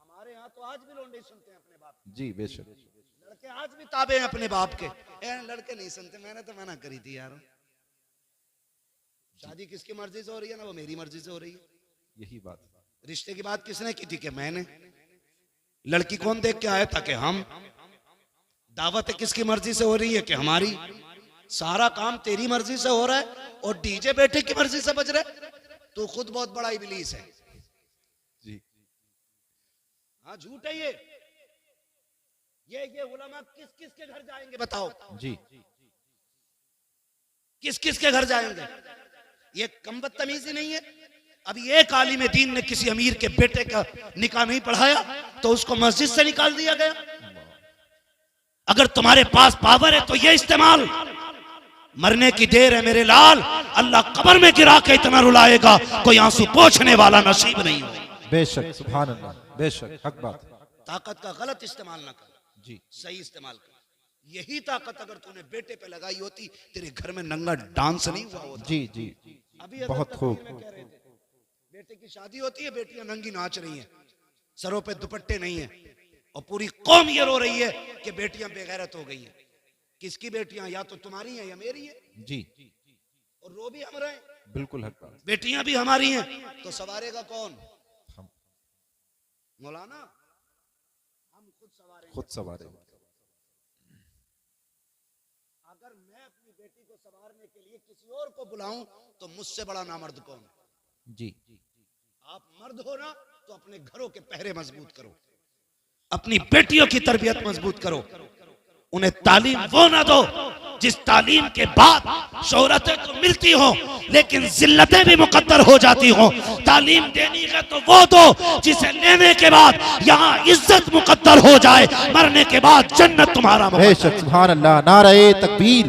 Speaker 1: हमारे यहाँ तो आज भी लोंडे सुनते हैं अपने बाप।
Speaker 2: जी बेशक।
Speaker 1: लड़के आज भी ताबे हैं अपने बाप के। लड़के नहीं सुनते। मैंने तो मना करी थी यार। शादी किसकी मर्जी से हो रही है ना, वो मेरी मर्जी से हो रही है।
Speaker 2: यही बात।
Speaker 1: रिश्ते की बात किसने की थी? कि मैंने। लड़की कौन देख के आया था कि हम, दावत किसकी मर्जी से हो रही है कि हमारी, सारा काम तेरी मर्जी से हो रहा है और डीजे बेटे की मर्जी से बज रहा है। तू खुद बहुत बड़ा इबलीस है
Speaker 2: जी।
Speaker 1: हाँ झूठ है ये उलमा किस किस के घर जाएंगे बताओ
Speaker 2: जी।
Speaker 1: किस किस के घर जाएंगे? ये कम बदतमीजी नहीं है? अभी एक आलिम दीन ने किसी अमीर के बेटे का निकाह नहीं पढ़ाया तो उसको मस्जिद से निकाल दिया गया। अगर तुम्हारे पास पावर है तो ये इस्तेमाल। मरने की देर है मेरे लाल, अल्लाह कब्र में गिरा के इतना रुलाएगा कोई आंसू पोंछने वाला नसीब नहीं हो।
Speaker 2: बेशक, सुभान अल्लाह, बेशक, हक बात।
Speaker 1: ताकत का गलत इस्तेमाल ना कर
Speaker 2: जी,
Speaker 1: सही इस्तेमाल कर। यही ताकत अगर तूने बेटे पे लगाई होती तेरे घर में नंगा डांस नहीं हुआ होता।
Speaker 2: जी जी,
Speaker 1: अभी
Speaker 2: बहुत खूब।
Speaker 1: कह रहे थे बेटे की शादी होती है, बेटियां नंगी नाच रही हैं, सरों पे दुपट्टे नहीं है और पूरी कौम ये रो रही है कि बेटियां बेगैरत हो गई है। किसकी बेटियां? या तो तुम्हारी हैं या मेरी है
Speaker 2: जी।
Speaker 1: और रो भी हम रहे हैं,
Speaker 2: बिल्कुल हक बात।
Speaker 1: बेटियां भी हमारी हैं तो सवारेगा कौन?
Speaker 2: हम
Speaker 1: मौलाना हम खुद सवारेंगे।
Speaker 2: खुद सवारे।
Speaker 1: अगर मैं अपनी बेटी को सवारने के लिए किसी और को बुलाऊं तो मुझसे बड़ा नामर्द कौन है?
Speaker 2: जी।
Speaker 1: आप मर्द हो ना तो अपने घरों के पहरे मजबूत करो, अपनी बेटियों की तरबियत मजबूत करो, उन्हें तालीम वो ना दो जिस तालीम के बाद शोहरतें तो मिलती हो लेकिन जिल्लतें भी मुकद्दर हो जाती हो। तालीम देनी है तो वो दो जिसे लेने के बाद यहाँ इज्जत मुकद्दर हो जाए, मरने के बाद जन्नत तुम्हारा।
Speaker 2: बेशक, सुभान अल्लाह। नारे तकबीर,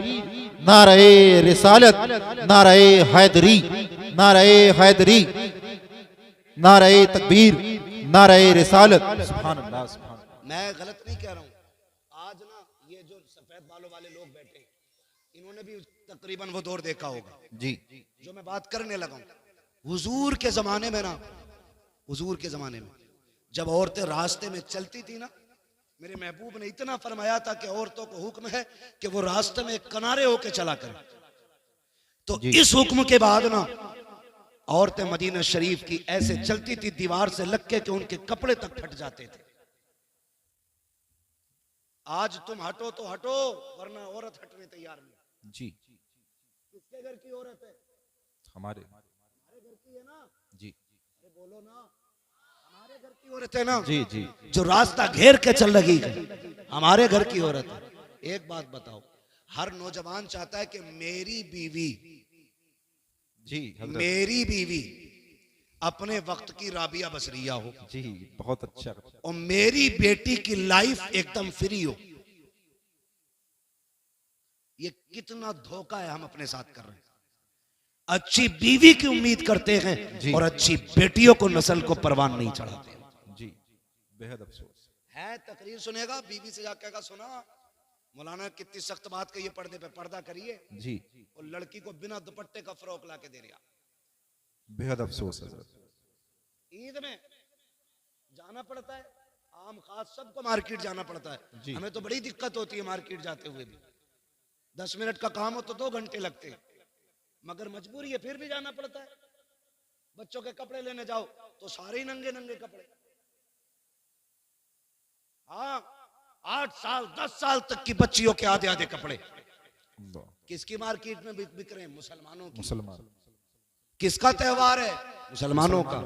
Speaker 2: नारे रिसालत, नारे हैदरी, नारे हैदरी, नारे तकबीर, नारे रिसालत। सुभान अल्लाह, सुभान।
Speaker 1: मैं गलत नहीं कह रहा हूँ। आज ना ये जो सफेद बालों वाले लोग बैठे इन्होंने भी तकरीबन वो दौर देखा होगा
Speaker 2: जी,
Speaker 1: जो मैं बात करने लगा हूँ। हुजूर के जमाने में ना, हुजूर के जमाने में जब औरतें रास्ते में चलती थी ना, मेरे महबूब ने इतना फरमाया था कि औरतों को हुक्म है कि वो रास्ते में किनारे होके चला करें। तो इस हुक्म के बाद ना औरतें मदीना शरीफ की ऐसे चलती थी दीवार से लग के कि उनके कपड़े तक फट जाते थे। आज तुम हटो तो हटो वरना औरत हटने तैयार नहीं।
Speaker 2: जी।
Speaker 1: किसके घर की औरत है?
Speaker 2: हमारे
Speaker 1: घर की है ना
Speaker 2: जी।
Speaker 1: अरे बोलो ना, हमारे घर की औरत है ना
Speaker 2: जी जी।
Speaker 1: जो रास्ता घेर के चल रही है, हमारे घर की औरत है। एक बात बताओ, हर नौजवान चाहता है कि मेरी बीवी,
Speaker 2: जी
Speaker 1: मेरी बीवी अपने वक्त की राबिया बसरिया हो
Speaker 2: जी, बहुत अच्छा।
Speaker 1: और मेरी बेटी की लाइफ एकदम फ्री हो। ये कितना धोखा है हम अपने साथ कर रहे हैं। अच्छी बीवी की उम्मीद करते हैं और अच्छी बेटियों को नस्ल को परवान नहीं चढ़ाते
Speaker 2: जी, बेहद अफसोस
Speaker 1: है। तकरीर सुनेगा, बीवी से जाकर कहेगा सुना मौलाना कितनी सख्त बात कही, पर्दे पे पर्दा करिए
Speaker 2: जी,
Speaker 1: और लड़की को बिना दुपट्टे का फ्रॉक ला के दे रहा।
Speaker 2: बेहद अफसोस है।
Speaker 1: ईद में जाना पड़ता है, आम खास सबको मार्केट जाना पड़ता है। हमें तो बड़ी दिक्कत होती है मार्केट जाते हुए भी। 10 मिनट का काम हो तो 2 घंटे लगते हैं, मगर मजबूरी है फिर भी जाना पड़ता है। बच्चों के कपड़े लेने जाओ तो सारे ही नंगे नंगे कपड़े। हाँ, 8 साल 10 साल तक की बच्चियों के आधे आधे कपड़े। किसकी मार्केट में बिक रहे हैं? मुसलमानों की।
Speaker 2: मुसलमान।
Speaker 1: किसका त्योहार है? मुसलमानों का।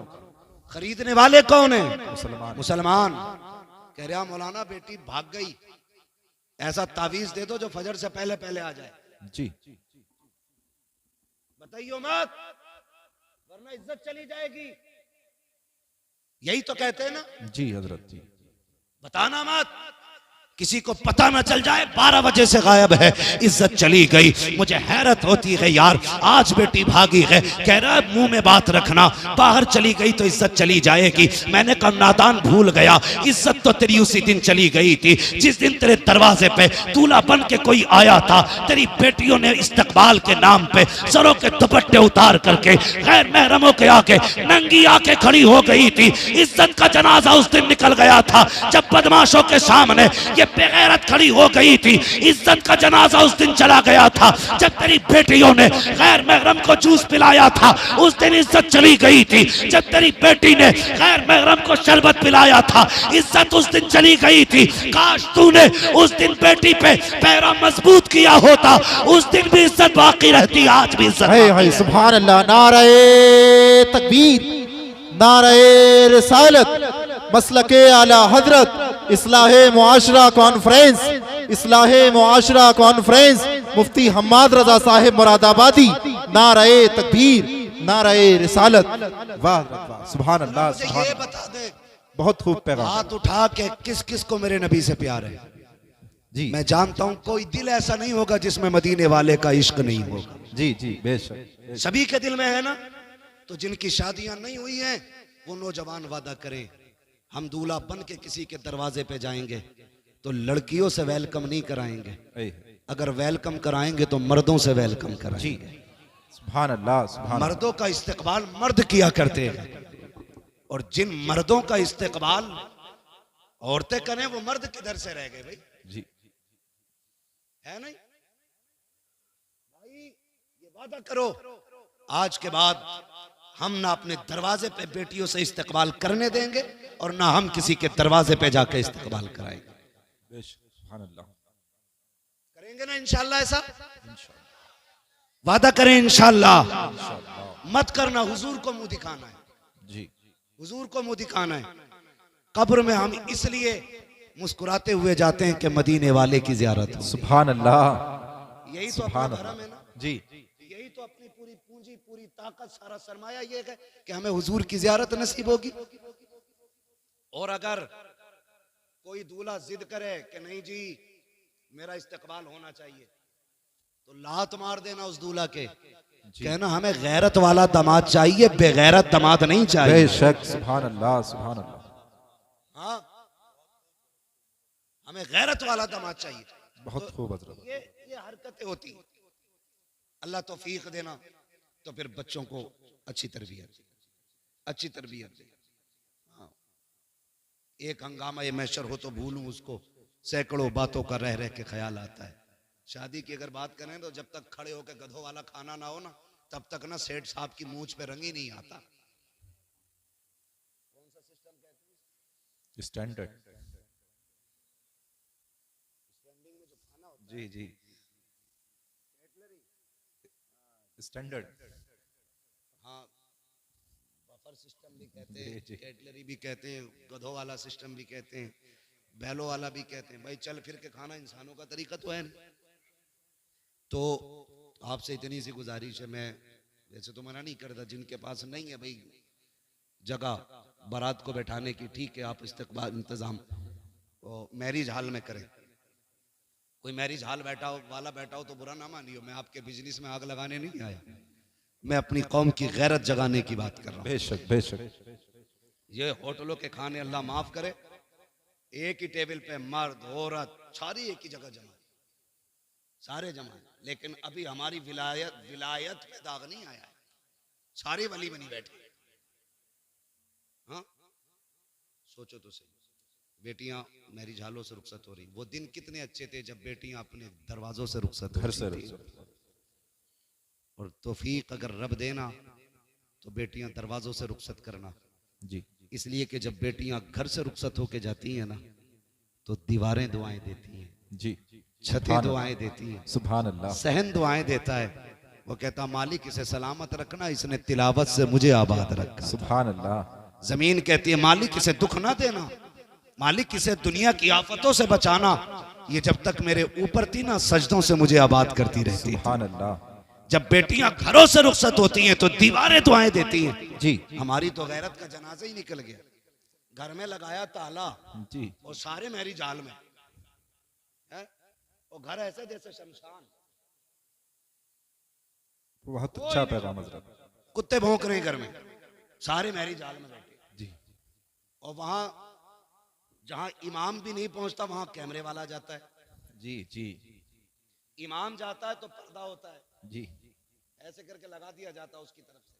Speaker 1: खरीदने वाले कौन है?
Speaker 2: मुसलमान।
Speaker 1: मुसलमान। कह रहा मौलाना बेटी भाग गई, ऐसा तावीज दे दो जो फजर से पहले पहले आ जाए।
Speaker 2: जी,
Speaker 1: बताइयो मत वरना इज्जत चली जाएगी। यही तो कहते हैं ना।
Speaker 2: जी हजरत जी।
Speaker 1: बताना मत, किसी को पता ना चल जाए 12 बजे से गायब है, इज्जत चली गई। मुझे हैरत होती है यार, आज बेटी भागी है, कह रहा है मुंह में बात रखना, बाहर चली गई तो इज्जत चली जाएगी। मैंने कहा नादान भूल गया, इज्जत तो तेरी उसी दिन चली गई थी जिस दिन तेरे दरवाजे पे दूल्हा बन के कोई आया था। तेरी बेटियों ने इस्तकबाल के नाम पे सरों के दुपट्टे उतार करके गैर महरमों के आके नंगी आके खड़ी हो गई थी। इज्जत का जनाजा उस दिन निकल गया था जब बदमाशों के सामने ये बेगैरत खड़ी हो गई थी। इज्जत का जनाजा उस दिन चला गया था जब तेरी बेटियों ने गैर महरम को जूस पिलाया था, उस दिन इज्जत चली गई थी। जब तेरी बेटी ने गैर महरम को शरबत पिलाया था, इज्जत उस दिन चली गई थी। काश तूने उस दिन बेटी पे पैरा मजबूत किया होता, उस दिन भी इज्जत बाकी रहती, आज भी इज्जत
Speaker 2: हाय हाय सुभान अल्लाह। नारे तकबीर, नारे रिसालत, मसलके आला हजरत, इस्लाहे मुआशरा कॉन्फ्रेंस, इस्लाहे मुआशरा कॉन्फ्रेंस, मुफ्ती हम्माद रजा साहिब मुरादाबादी। नारे तकबीर, नारे रिसालत। वाह वाह सुभान अल्लाह
Speaker 1: मुझे
Speaker 2: सुभान
Speaker 1: ये
Speaker 2: अल्लाह।
Speaker 1: बता दे,
Speaker 2: बहुत खूब पैगाम।
Speaker 1: हाथ उठा के किस किस को मेरे नबी से प्यार है?
Speaker 2: जी
Speaker 1: मैं जानता हूं कोई दिल ऐसा नहीं होगा जिसमें मदीने वाले का इश्क नहीं होगा।
Speaker 2: जी जी बेशक।
Speaker 1: सभी के दिल में है ना। तो जिनकी शादियां नहीं हुई हैं वो नौजवान वादा करें, हम दूल्हा बन के किसी के दरवाजे पे जाएंगे तो लड़कियों से वेलकम नहीं कराएंगे, अगर वेलकम कराएंगे तो मर्दों से वेलकम कराएंगे।
Speaker 2: सुभान अल्लाह सुभान।
Speaker 1: मर्दों का इस्तेकबाल मर्द किया करते हैं, और जिन मर्दों का इस्तेकबाल औरतें करें वो मर्द किधर से रह गए भाई?
Speaker 2: जी
Speaker 1: है नहीं भाई, ये वादा करो आज के बाद हम ना अपने दरवाजे पे बेटियों से इस्तेकबाल करने देंगे और ना हम किसी के दरवाजे पे जाके इस्तेकबाल कराएंगे।
Speaker 2: सुभान अल्लाह।
Speaker 1: करेंगे ना इंशाल्लाह ऐसा? वादा करें इंशाल्लाह। मत करना, हुजूर को मुंह दिखाना है
Speaker 2: जी,
Speaker 1: हुजूर को मुंह दिखाना है। कब्र में हम इसलिए मुस्कुराते हुए जाते हैं कि मदीने वाले की ज़ियारत हो।
Speaker 2: सुभान अल्लाह।
Speaker 1: यही तो अपना धर्म है ना
Speaker 2: जी
Speaker 1: यही तो अपनी पूरी पूंजी, पूरी ताकत, सारा सरमाया ये है कि हमें हुजूर की ज़ियारत नसीब होगी। और अगर कोई दूल्हा जिद करे कि नहीं जी मेरा इस्तेकबाल होना चाहिए, तो लात मार देना उस दूल्हा के, कहना हमें गैरत वाला दामाद चाहिए, बेगैरत दामाद नहीं चाहिए।
Speaker 2: बेशक। सुभान अल्लाह सुभान अल्लाह।
Speaker 1: हाँ, हमें गैरत वाला दामाद चाहिए।
Speaker 2: बहुत खूब हजरत।
Speaker 1: ये हरकतें होती हैं। अल्लाह तौफीक देना तो फिर बच्चों को अच्छी तरबियत दे। हाँ, एक हंगामा ये मैशर हो तो भूलूं उसको, सैकड़ों बातों का रह रह के ख्याल आता है। शादी की अगर बात करें तो जब तक खड़े होकर गधों वाला खाना ना हो ना, तब तक ना सेठ साहब की मूंछ पे रंग ही नहीं आता। कौन सा सिस्टम कहते हैं?
Speaker 2: स्टैंडर्ड।
Speaker 1: स्टैंडिंग में जो खाना होता
Speaker 2: जी जी स्टैंडर्ड।
Speaker 1: हाँ, बफर सिस्टम भी कहते हैं, कैटलरी भी कहते हैं, गधों वाला सिस्टम भी कहते हैं, बैलों वाला भी कहते हैं। भाई चल फिर के खाना इंसानों का तरीका तो है नहीं। तो आपसे इतनी सी गुजारिश है, मैं वैसे तो मना नहीं करता, जिनके पास नहीं है भाई जगह बारात को बैठाने की, ठीक है आप इस्तेकबाल इंतजाम मैरिज हॉल में करें। कोई मैरिज हॉल वाला बैठा हो तो बुरा ना मानियो, मैं आपके बिजनेस में आग लगाने नहीं आया, मैं अपनी कौम की गैरत जगाने की बात कर रहा हूँ।
Speaker 2: बेशक बेशक।
Speaker 1: ये होटलों के खाने अल्लाह माफ करे, एक ही टेबल पे मर्द औरत सारी एक ही जगह जमा, सारे जमा, लेकिन अभी हमारी विलायत पे दाग नहीं आया है, सारी वली बनी बैठी। हाँ, सोचो तो सही, बेटियां मैरिज हॉलों से रुखसत हो रही। वो दिन कितने अच्छे थे जब बेटियां अपने दरवाजों से रुखसत
Speaker 2: घर से
Speaker 1: होती थी। और तौफीक अगर रब देना तो बेटियां दरवाजों से रुखसत करना।
Speaker 2: जी,
Speaker 1: इसलिए कि जब बेटियां घर से रुखसत होके जाती हैं ना, तो दीवारें दुआएं देती हैं
Speaker 2: जी,
Speaker 1: छतें दुआएं देती हैं,
Speaker 2: सुभान अल्लाह।
Speaker 1: सहन दुआएं देता है। वो कहता मालिक इसे सलामत रखना, इसने तिलावत से मुझे आबाद रखा।
Speaker 2: सुभान अल्लाह।
Speaker 1: जमीन कहती है मालिक इसे दुख ना देना, मालिक इसे दुनिया की आफतों से बचाना, ये जब तक मेरे ऊपर थी ना सजदों से मुझे आबाद करती रहती थी।
Speaker 2: सुभान अल्लाह।
Speaker 1: जब बेटियां घरों से रुखसत होती हैं तो दीवारें दुआएं देती हैं।
Speaker 2: जी,
Speaker 1: हमारी तो गैरत का जनाजा ही निकल गया, घर में लगाया ताला
Speaker 2: जी,
Speaker 1: और सारे मैरिज हॉल में है, और घर ऐसे जैसे शमशान,
Speaker 2: बहुत अच्छा पैगाम हजरत।
Speaker 1: कुत्ते भौंक रहे हैं घर में, सारे मैरिज हॉल में बैठे।
Speaker 2: जी,
Speaker 1: और वहां जहां इमाम भी नहीं पहुंचता वहां कैमरे वाला जाता है।
Speaker 2: जी, जी,
Speaker 1: इमाम जाता है तो पर्दा होता है,
Speaker 2: जी,
Speaker 1: ऐसे करके लगा दिया जाता है उसकी तरफ से,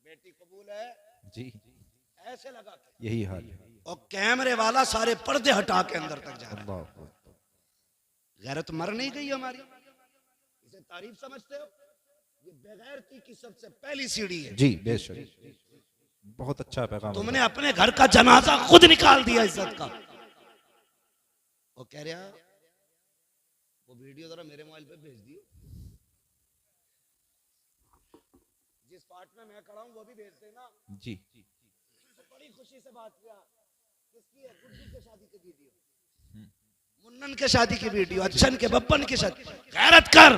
Speaker 1: बेटी कबूल है,
Speaker 2: जी,
Speaker 1: ऐसे लगा के,
Speaker 2: यही हाल है।
Speaker 1: और कैमरे वाला सारे पर्दे हटा के अंदर तक जा रहा है।
Speaker 2: अल्लाह
Speaker 1: गैरत मर नहीं गई हमारी, इसे तारीफ समझते हो? ये बेगैरती की सबसे पहली सीढ़ी है।
Speaker 2: जी बेशक, बहुत अच्छा पैगाम।
Speaker 1: तुमने अपने घर का जनाजा खुद निकाल दिया इज्जत का। वो कह रहा वो वीडियो जरा मेरे मोबाइल पे भेज दियो, जिस पार्ट में मैं खड़ा हूं वो भी भेज देना।
Speaker 2: जी
Speaker 1: तो बड़ी खुशी से बात किया। किसकी है? गुड्डू के शादी की वीडियो, मुन्नन के शादी की वीडियो, अच्छन के बब्बन की शादी। गैरत कर।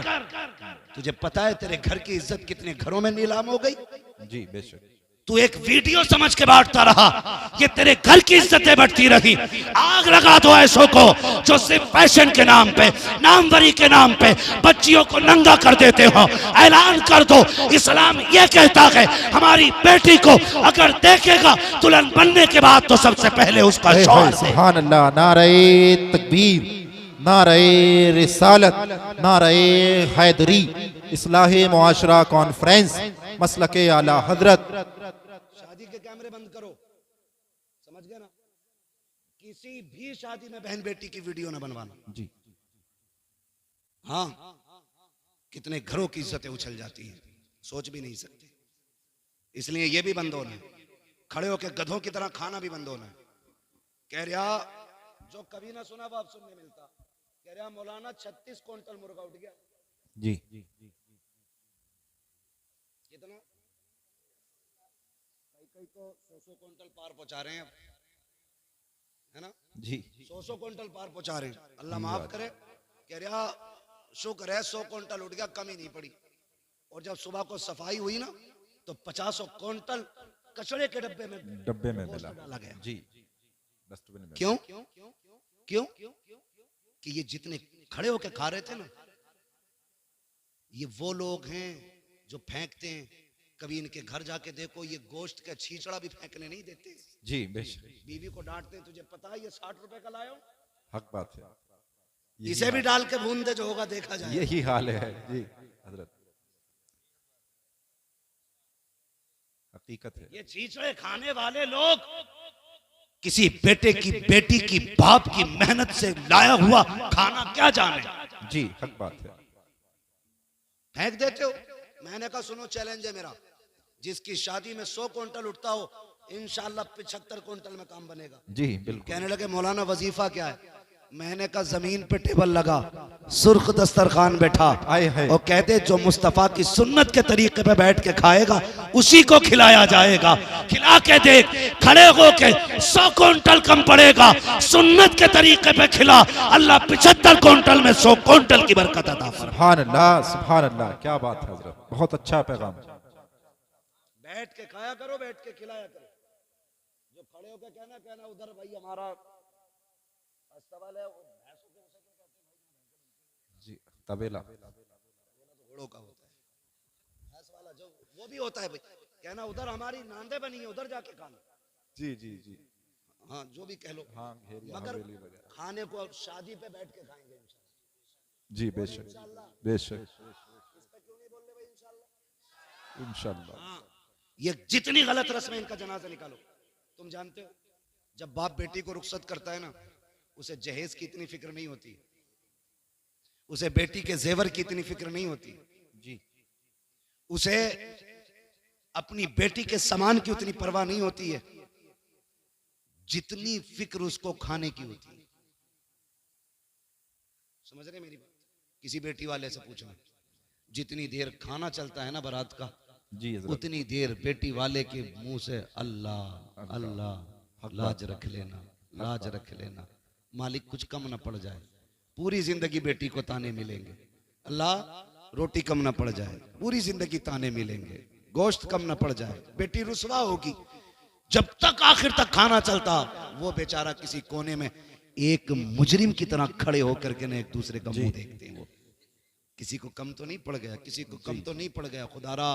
Speaker 1: तुझे पता है तेरे घर की इज्जत कितने घरों में नीलाम हो गई?
Speaker 2: जी बेशक।
Speaker 1: तू एक वीडियो समझ के बांटता रहा, ये तेरे घर की इज्जतें बढ़ती रही। आग लगा दो ऐसों को जो सिर्फ फैशन के नाम पे, नामवरी के नाम पे बच्चियों को नंगा कर देते हो। ऐलान कर दो, इस्लाम ये कहता है हमारी बेटी को अगर देखेगा दुल्हन बनने के बाद तो सबसे पहले उसका शौहर दे।
Speaker 2: सुभान अल्लाह। नारे तकबीर, नारे रिसालत, नारे हैदरी, इस्लाहे मुआशरा कॉन्फ्रेंस, मसलके आला हजरत।
Speaker 1: शादी के कैमरे बंद करो, समझ गए ना? किसी भी शादी में बहन बेटी की वीडियो ना बनवाना।
Speaker 2: जी
Speaker 1: हाँ, कितने घरों की इज्जतें उछल जाती हैं, सोच भी नहीं सकते। इसलिए ये भी बंद होना है। खड़े होकर गधों की तरह खाना भी बंद होना है। कह रहा जो कभी ना सुना वो अब सुनने मिलता। कह रहा मौलाना 36 क्विंटल मुर्गा उठ गया।
Speaker 2: जी
Speaker 1: कितना? कई तो 100 क्विंटल पार पहुंचा रहे हैं, है ना?
Speaker 2: जी
Speaker 1: 100 क्विंटल पार पहुंचा रहे हैं। अल्लाह माफ करे। कह रहा शुक्र है 100 क्विंटल उठ गया, कमी नहीं पड़ी। और जब सुबह को सफाई हुई ना तो 50 क्विंटल कचड़े के डब्बे में
Speaker 2: मिला।
Speaker 1: डाला गया।
Speaker 2: जी डस्टबिन में।
Speaker 1: क्यों? क्यों? कि ये जितने खड़े होके खा रहे थे ना, ये वो लोग हैं जो फेंकते हैं। कभी इनके घर जाके देखो, ये गोश्त का छींचड़ा भी फेंकने नहीं देते।
Speaker 2: जी बेशक,
Speaker 1: बीवी को डांटते हैं, तुझे पता है ये 60 रुपए का लायो,
Speaker 2: हक बात है।
Speaker 1: इसे भी डाल के भून दे, जो होगा देखा जाए।
Speaker 2: यही हाल है जी हजरत, हकीकत है।
Speaker 1: ये छींचड़े खाने वाले लोग किसी बेटे की, बेटी की, बाप की मेहनत से लाया हुआ खाना क्या जाने,
Speaker 2: जी हक बात है।
Speaker 1: फेंक देते हो। मैंने कहा सुनो, चैलेंज है मेरा, जिसकी शादी में 100 क्विंटल उठता हो, इंशाल्लाह 75 क्विंटल में काम बनेगा।
Speaker 2: जी बिल्कुल।
Speaker 1: कहने लगे मौलाना वजीफा क्या है? मैंने कहा जमीन पे टेबल लगा, सुर्ख दस्तरखान बैठा,
Speaker 2: आए है।
Speaker 1: और कहते जो मुस्तफा की सुन्नत के तरीके पे बैठ के खाएगा उसी को खिलाया जाएगा। खिला के देख, खड़े होके 100 क्विंटल कम पड़ेगा, सुन्नत के तरीके पे खिला, अल्लाह 75 क्विंटल में 100 क्विंटल की बरकत अता फरमाए।
Speaker 2: सुभान अल्लाह, सुभान अल्लाह, क्या बात है हजरत, बहुत अच्छा पैगाम।
Speaker 1: बैठ के खाया करो, बैठ के खिलाया करो। जो खड़े होके कहना उधर भाई हमारा सवाल है, वो भैंसों के उसे क्यों कहते हैं?
Speaker 2: जी तबेला
Speaker 1: तो घोड़ों का होता है, भैंस वाला जो वो भी होता है भाई। कहना उधर हमारी नांदे बनी है, उधर जाके खाना।
Speaker 2: जी जी जी
Speaker 1: हाँ, जो भी कह लो।
Speaker 2: हाँ,
Speaker 1: मगर खाने को शादी पे बैठ के खाएंगे इंशाल्लाह।
Speaker 2: जी बेशक बेशक,
Speaker 1: इस पे क्यों नहीं बोल रहे भाई इंशाल्लाह?
Speaker 2: इंशाल्लाह।
Speaker 1: हाँ, ये जितनी गलत रस्म है इनका जनाजा निकालो। तुम जानते हो जब बाप बेटी को रुखसत करता है ना, उसे जहेज की इतनी फिक्र नहीं होती, उसे बेटी के जेवर की इतनी फिक्र नहीं होती जी, उसे अपनी बेटी के सामान की उतनी परवाह नहीं होती है जितनी फिक्र उसको खाने की होती है। समझ रहे मेरी बात? किसी बेटी वाले से पूछना, जितनी देर खाना चलता है ना बारात का,
Speaker 2: जी
Speaker 1: उतनी देर बेटी वाले के मुंह से अल्लाह अल्लाह, लाज रख लेना, लाज रख लेना, मालिक कुछ कम ना पड़ जाए। पूरी जिंदगी बेटी को ताने मिलेंगे, अल्लाह रोटी कम ना पड़ जाए, पूरी जिंदगी ताने मिलेंगे, गोश्त कम ना पड़ जाए, बेटी रुसवा होगी। जब तक आखिर तक खाना चलता, वो बेचारा किसी कोने में एक मुजरिम की तरह खड़े होकर के ना एक दूसरे का मुंह देखते हैं। वो किसी को कम तो नहीं पड़ गया, किसी को कम तो नहीं पड़ गया। खुदारा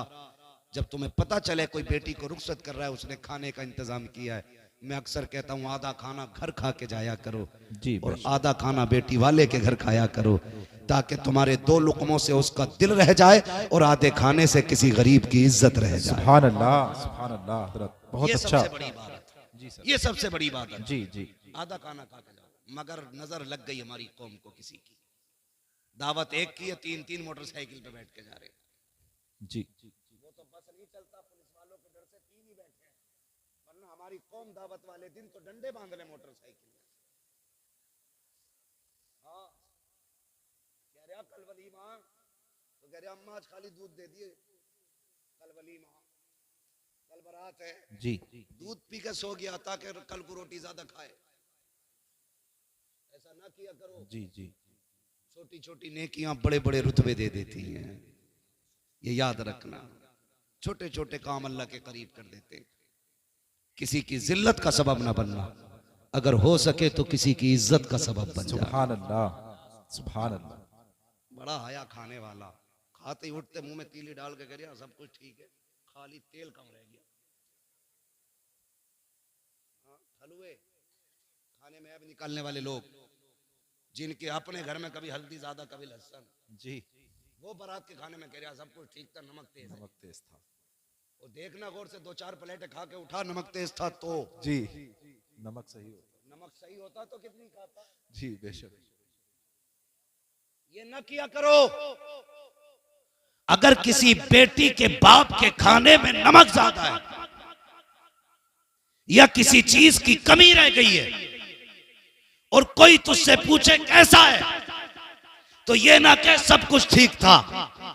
Speaker 1: जब तुम्हें पता चले कोई बेटी को रुखसत कर रहा है, उसने खाने का इंतजाम किया है, मैं अक्सर कहता हूँ आधा खाना घर खा के जाया करो
Speaker 2: जी,
Speaker 1: और आधा खाना बेटी वाले के घर खाया करो, ताकि तुम्हारे 2 लुकमों से उसका दिल रह जाए और आधे खाने से किसी गरीब की इज्जत रह जाए।
Speaker 2: सुभान अल्लाह, सुभान अल्लाह हजरत, बहुत
Speaker 1: ये
Speaker 2: अच्छा।
Speaker 1: सबसे बड़ी बात है जी सर, ये सबसे बड़ी बात है
Speaker 2: जी जी
Speaker 1: आधा खाना खा के जाओ। मगर नजर लग गई हमारी कौम को किसी की, दावत एक की है, 3-3 मोटरसाइकिल पे बैठ के जा रहे हैं।
Speaker 2: जी
Speaker 1: वो तो बस नहीं चलता, पुलिस वालों के डर से 3 ही बैठे हैं, वरना हमारी कौम दावत वाले दिन तो डंडे बांध ले मोटरसाइकिल में। हाँ, कह रहा कल वलीमा, तो कह रहा अम्मा आज खाली दूध दे दिए, कल वलीमा, कल बारात है
Speaker 2: जी
Speaker 1: दूध पी के सो गया ताकि कल को रोटी ज्यादा खाए। ऐसा ना किया करो।
Speaker 2: जी जी
Speaker 1: छोटी छोटी नेकियां बड़े बड़े रुतबे दे देती हैं, ये याद रखना। छोटे छोटे काम अल्लाह के करीब कर देते। किसी की जिल्लत का सबब ना बनना, अगर हो सके तो किसी की इज्जत का सबब बन जा।
Speaker 2: सुभान अल्लाह सुभान अल्लाह।
Speaker 1: बड़ा हया खाने वाला, खाते ही उठते मुंह में तीली डाल के कह सब कुछ ठीक है, खाली तेल कम रह गया। हाँ, हलवे खाने में अब निकालने वाले लोग, जिनके अपने घर में कभी हल्दी ज्यादा कभी लहसुन,
Speaker 2: जी
Speaker 1: वो बारात के खाने में कह रहा सब कुछ ठीक था, नमक तेज था। और देखना गौर से 2-4 प्लेटें खा के उठा, नमक तेज था तो
Speaker 2: जी नमक सही होता
Speaker 1: तो कितनी खाता।
Speaker 2: जी बेशक।
Speaker 1: ये न किया करो। अगर किसी बेटी के बाप के खाने में नमक ज्यादा है या किसी चीज की कमी रह गई है और कोई तुझसे पूछे कैसा है, तो ये ना कह सब कुछ ठीक था,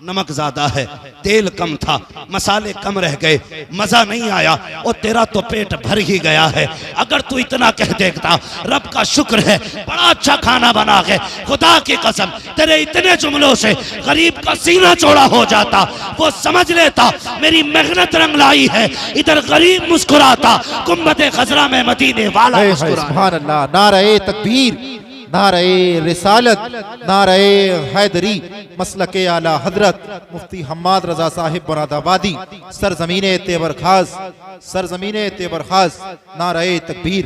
Speaker 1: नमक ज्यादा है, तेल कम था, मसाले कम रह गए, मजा नहीं आया और तेरा तो पेट भर ही गया है। अगर तू इतना कह देता रब का शुक्र है बड़ा अच्छा खाना बना के, खुदा की कसम तेरे इतने जुमलों से गरीब का सीना चौड़ा हो जाता, वो समझ लेता मेरी मेहनत रंग लाई है। इधर गरीब मुस्कुराता, गुम्बद खजरा में मदीने वाला मुस्कुराता।
Speaker 2: सुभान अल्लाह। नारे तकबीर, नारे रिसालत, नारे हैदरी, मसलके आला हजरत मुफ्ती हम्माद रजा साहिब मुरादाबादी, सरजमीने तेवर खास, सरजमीने तेवर खास। नारे तकबीर,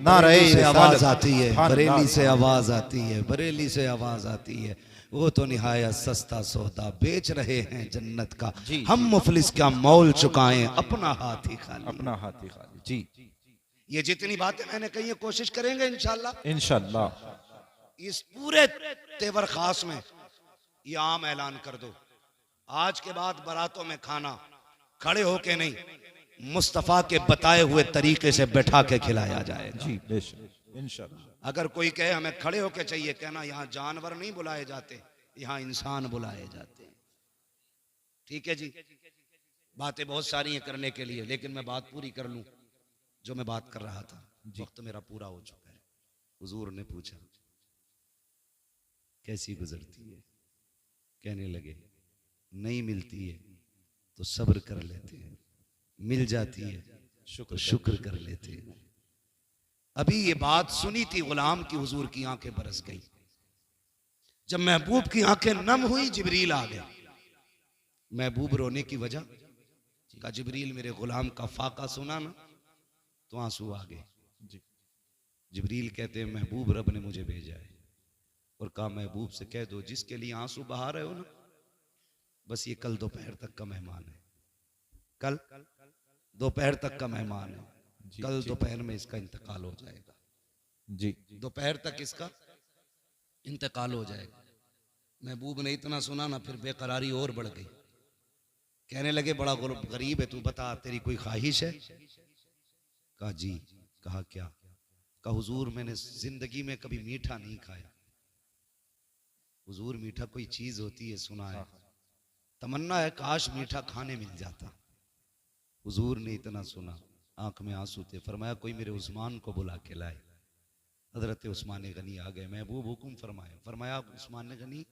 Speaker 2: नारे
Speaker 1: से आवाज
Speaker 2: रिसालत।
Speaker 1: आती है,
Speaker 2: सुभान
Speaker 1: बरेली
Speaker 2: अल्लाह।
Speaker 1: से आवाज आती है, बरेली से आवाज आती है। वो तो निहायत सस्ता सौदा बेच रहे हैं जन्नत का,
Speaker 2: जी।
Speaker 1: हम मुफलिस का मौल चुकाएं अपना हाथ ही खाली।
Speaker 2: अपना हाथी खाली। जी
Speaker 1: ये जितनी बातें मैंने कही है कोशिश करेंगे इंशाल्लाह
Speaker 2: इंशाअल्लाह।
Speaker 1: इस पूरे तेवर खास में ये आम ऐलान कर दो, आज के बाद बारातों में खाना खड़े होके नहीं, मुस्तफा के बताए हुए तरीके से बैठा के खिलाया जाएगा।
Speaker 2: जी बेशक इंशाअल्लाह।
Speaker 1: अगर कोई कहे हमें खड़े होके चाहिए, कहना यहाँ जानवर नहीं बुलाए जाते, यहाँ इंसान बुलाए जाते हैं। ठीक है जी, बातें बहुत सारी हैं करने के लिए, लेकिन मैं बात पूरी कर लूं जो मैं बात कर रहा था। वक्त मेरा पूरा हो चुका है। हुजूर ने पूछा कैसी गुजरती है, कहने लगे नहीं मिलती है तो सब्र कर लेते हैं, मिल जाती है तो शुक्र कर लेते हैं। अभी ये बात सुनी थी गुलाम की, हुजूर की आंखें बरस गई। जब महबूब की आंखें नम हुई, जिब्रील आ गया। महबूब रोने की वजह का, जिब्रील मेरे गुलाम का फाका सुना ना तो आंसू आ गए। जिब्रील कहते हैं महबूब रब ने मुझे भेजा है और कहा महबूब से कह दो जिसके लिए आंसू बहा रहे हो ना, बस ये कल दोपहर तक का मेहमान है, कल दोपहर तक का मेहमान है, कल दोपहर में इसका इंतकाल हो जाएगा।
Speaker 2: जी
Speaker 1: दोपहर तक इसका इंतकाल हो जाएगा। महबूब ने इतना सुना ना, फिर बेकरारी और बढ़ गई। कहने लगे बड़ा गरीब है तू, बता तेरी कोई ख्वाहिश है? कहा जी। कहा क्या? कहा हुजूर मैंने जिंदगी में कभी मीठा नहीं खाया। हुजूर मीठा कोई चीज होती है सुना है, तमन्ना है काश मीठा खाने मिल जाता। हुजूर ने इतना सुना, आंख में आंसू थे। फरमाया कोई मेरे उस्मान को बुला के लाए। हजरत उस्मान गनी आ गए। महबूब हुकुम फरमाया। फरमाया उस्मान गनी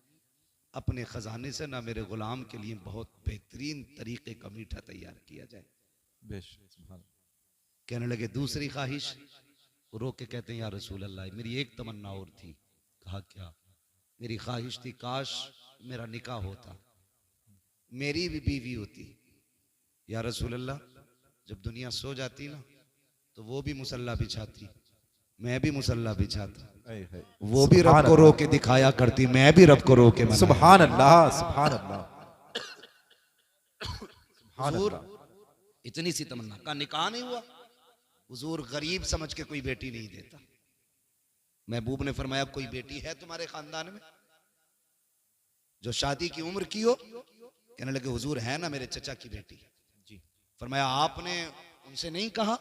Speaker 1: अपने खजाने से ना मेरे गुलाम के लिए बहुत बेहतरीन तरीके का मीठा तैयार किया जाए। कहने लगे दूसरी ख्वाहिश? रो के कहते हैं या रसूल अल्लाह मेरी एक तमन्ना और थी। कहा क्या? मेरी ख्वाहिश थी काश मेरा निकाह होता, मेरी भी बीवी होती। या रसूल अल्लाह जब दुनिया सो जाती ना तो वो भी मुसल्ला बिछाती, मैं भी मुसल्ला बिछाता, वो भी रब को रो के दिखाया करती, मैं भी रब को रो के।
Speaker 2: सुभान अल्लाह सुभान अल्लाह।
Speaker 1: हुजूर इतनी सी तमन्ना का निकाह नहीं हुआ। हुजूर गरीब समझ के कोई बेटी नहीं देता। महबूब ने फरमाया कोई बेटी है तुम्हारे खानदान में? जो शादी की उम्र की हो। कहने लगे हुजूर है ना मेरे चचा की बेटी।
Speaker 2: जी।
Speaker 1: फरमाया आपने उनसे नहीं कहा?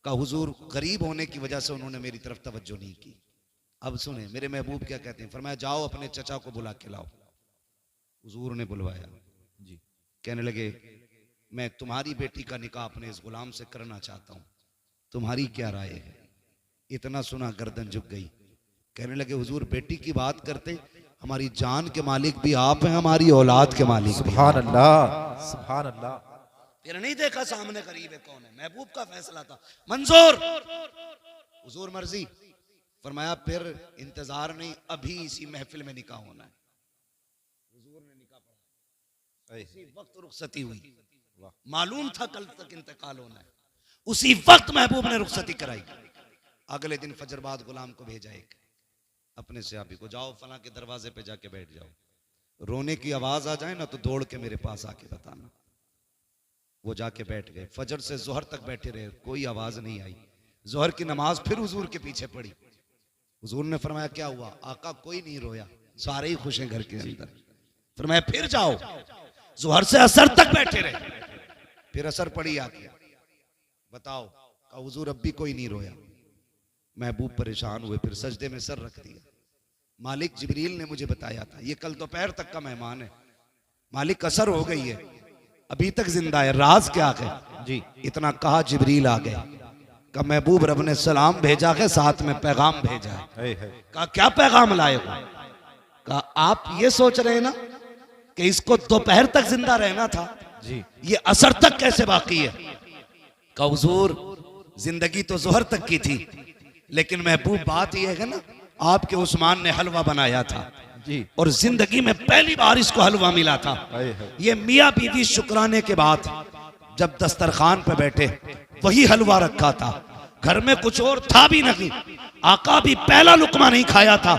Speaker 1: कहा हुजूर गरीब होने की वजह से उन्होंने मेरी तरफ तवज्जो नहीं की। अब सुने मेरे महबूब क्या कहते हैं। फरमाया जाओ अपने चचा को बुला के लाओ। हुजूर ने बुलवाया।
Speaker 2: जी।
Speaker 1: कहने लगे मैं तुम्हारी बेटी का निकाह अपने इस गुलाम से करना चाहता हूं, तुम्हारी क्या राय है? इतना सुना गर्दन झुक गई। कहने लगे हुजूर बेटी की बात करते, हमारी जान के मालिक भी आप हैं, हमारी औलाद के मालिक भी।
Speaker 2: सुभान अल्लाह, सुभान अल्लाह।
Speaker 1: फिर नहीं देखा सामने करीब है कौन है, महबूब का फैसला था, मंजूर, हुजूर मर्जी। फरमाया फिर इंतजार नहीं, अभी इसी महफिल में निकाह होना है। हुजूर ने निकाह पढ़ा, इसी वक्त रुखसती हुई। मालूम था कल तक इंतकाल होना है, उसी वक्त महबूब ने रुखसती कराई। अगले दिन फजर बाद गुलाम को भेजा एक अपने सहाबी को, जाओ फला के दरवाजे पे जाके बैठ जाओ, रोने की आवाज आ जाए ना तो दौड़ के मेरे पास आके बताना। वो जाके बैठ गए। फजर से जोहर तक बैठे रहे, कोई आवाज नहीं आई। जोहर की नमाज फिर हुजूर के पीछे पड़ी। हुजूर ने फरमाया क्या हुआ? आका कोई नहीं रोया, सारे ही खुश हैं घर के अंदर। फरमाया फिर जाओ। जोहर से असर तक बैठे रहे, फिर असर पड़ी आके, बताओ। कहा हुजूर अब भी कोई नहीं रोया। महबूब परेशान हुए, फिर सजदे में सर रख दिया। मालिक जिब्रील ने मुझे बताया था, ये कल दोपहर तक का मेहमान है, मालिक असर हो गई है, अभी तक जिंदा है, राज क्या है?
Speaker 2: जी।
Speaker 1: इतना कहा जिब्रील आ गए। कहा महबूब रब ने सलाम भेजा है, साथ में पैगाम भेजा है। कहा क्या पैगाम लाए हो? कहा आप ये सोच रहे हैं ना कि इसको दोपहर तक जिंदा रहना था,
Speaker 2: जी।
Speaker 1: ये असर तक कैसे बाकी है? कहा हुजूर जिंदगी तो जोहर तक की थी, लेकिन महबूब बात यह है ना, आपके उस्मान ने हलवा बनाया था
Speaker 2: जी।
Speaker 1: और जिंदगी में पहली बार इसको हलवा मिला था। ये मियाँ बीवी शुक्राने के बाद जब दस्तरखान पे बैठे, वही हलवा रखा था, घर में कुछ और था भी नहीं। आका भी पहला लुकमा नहीं खाया था,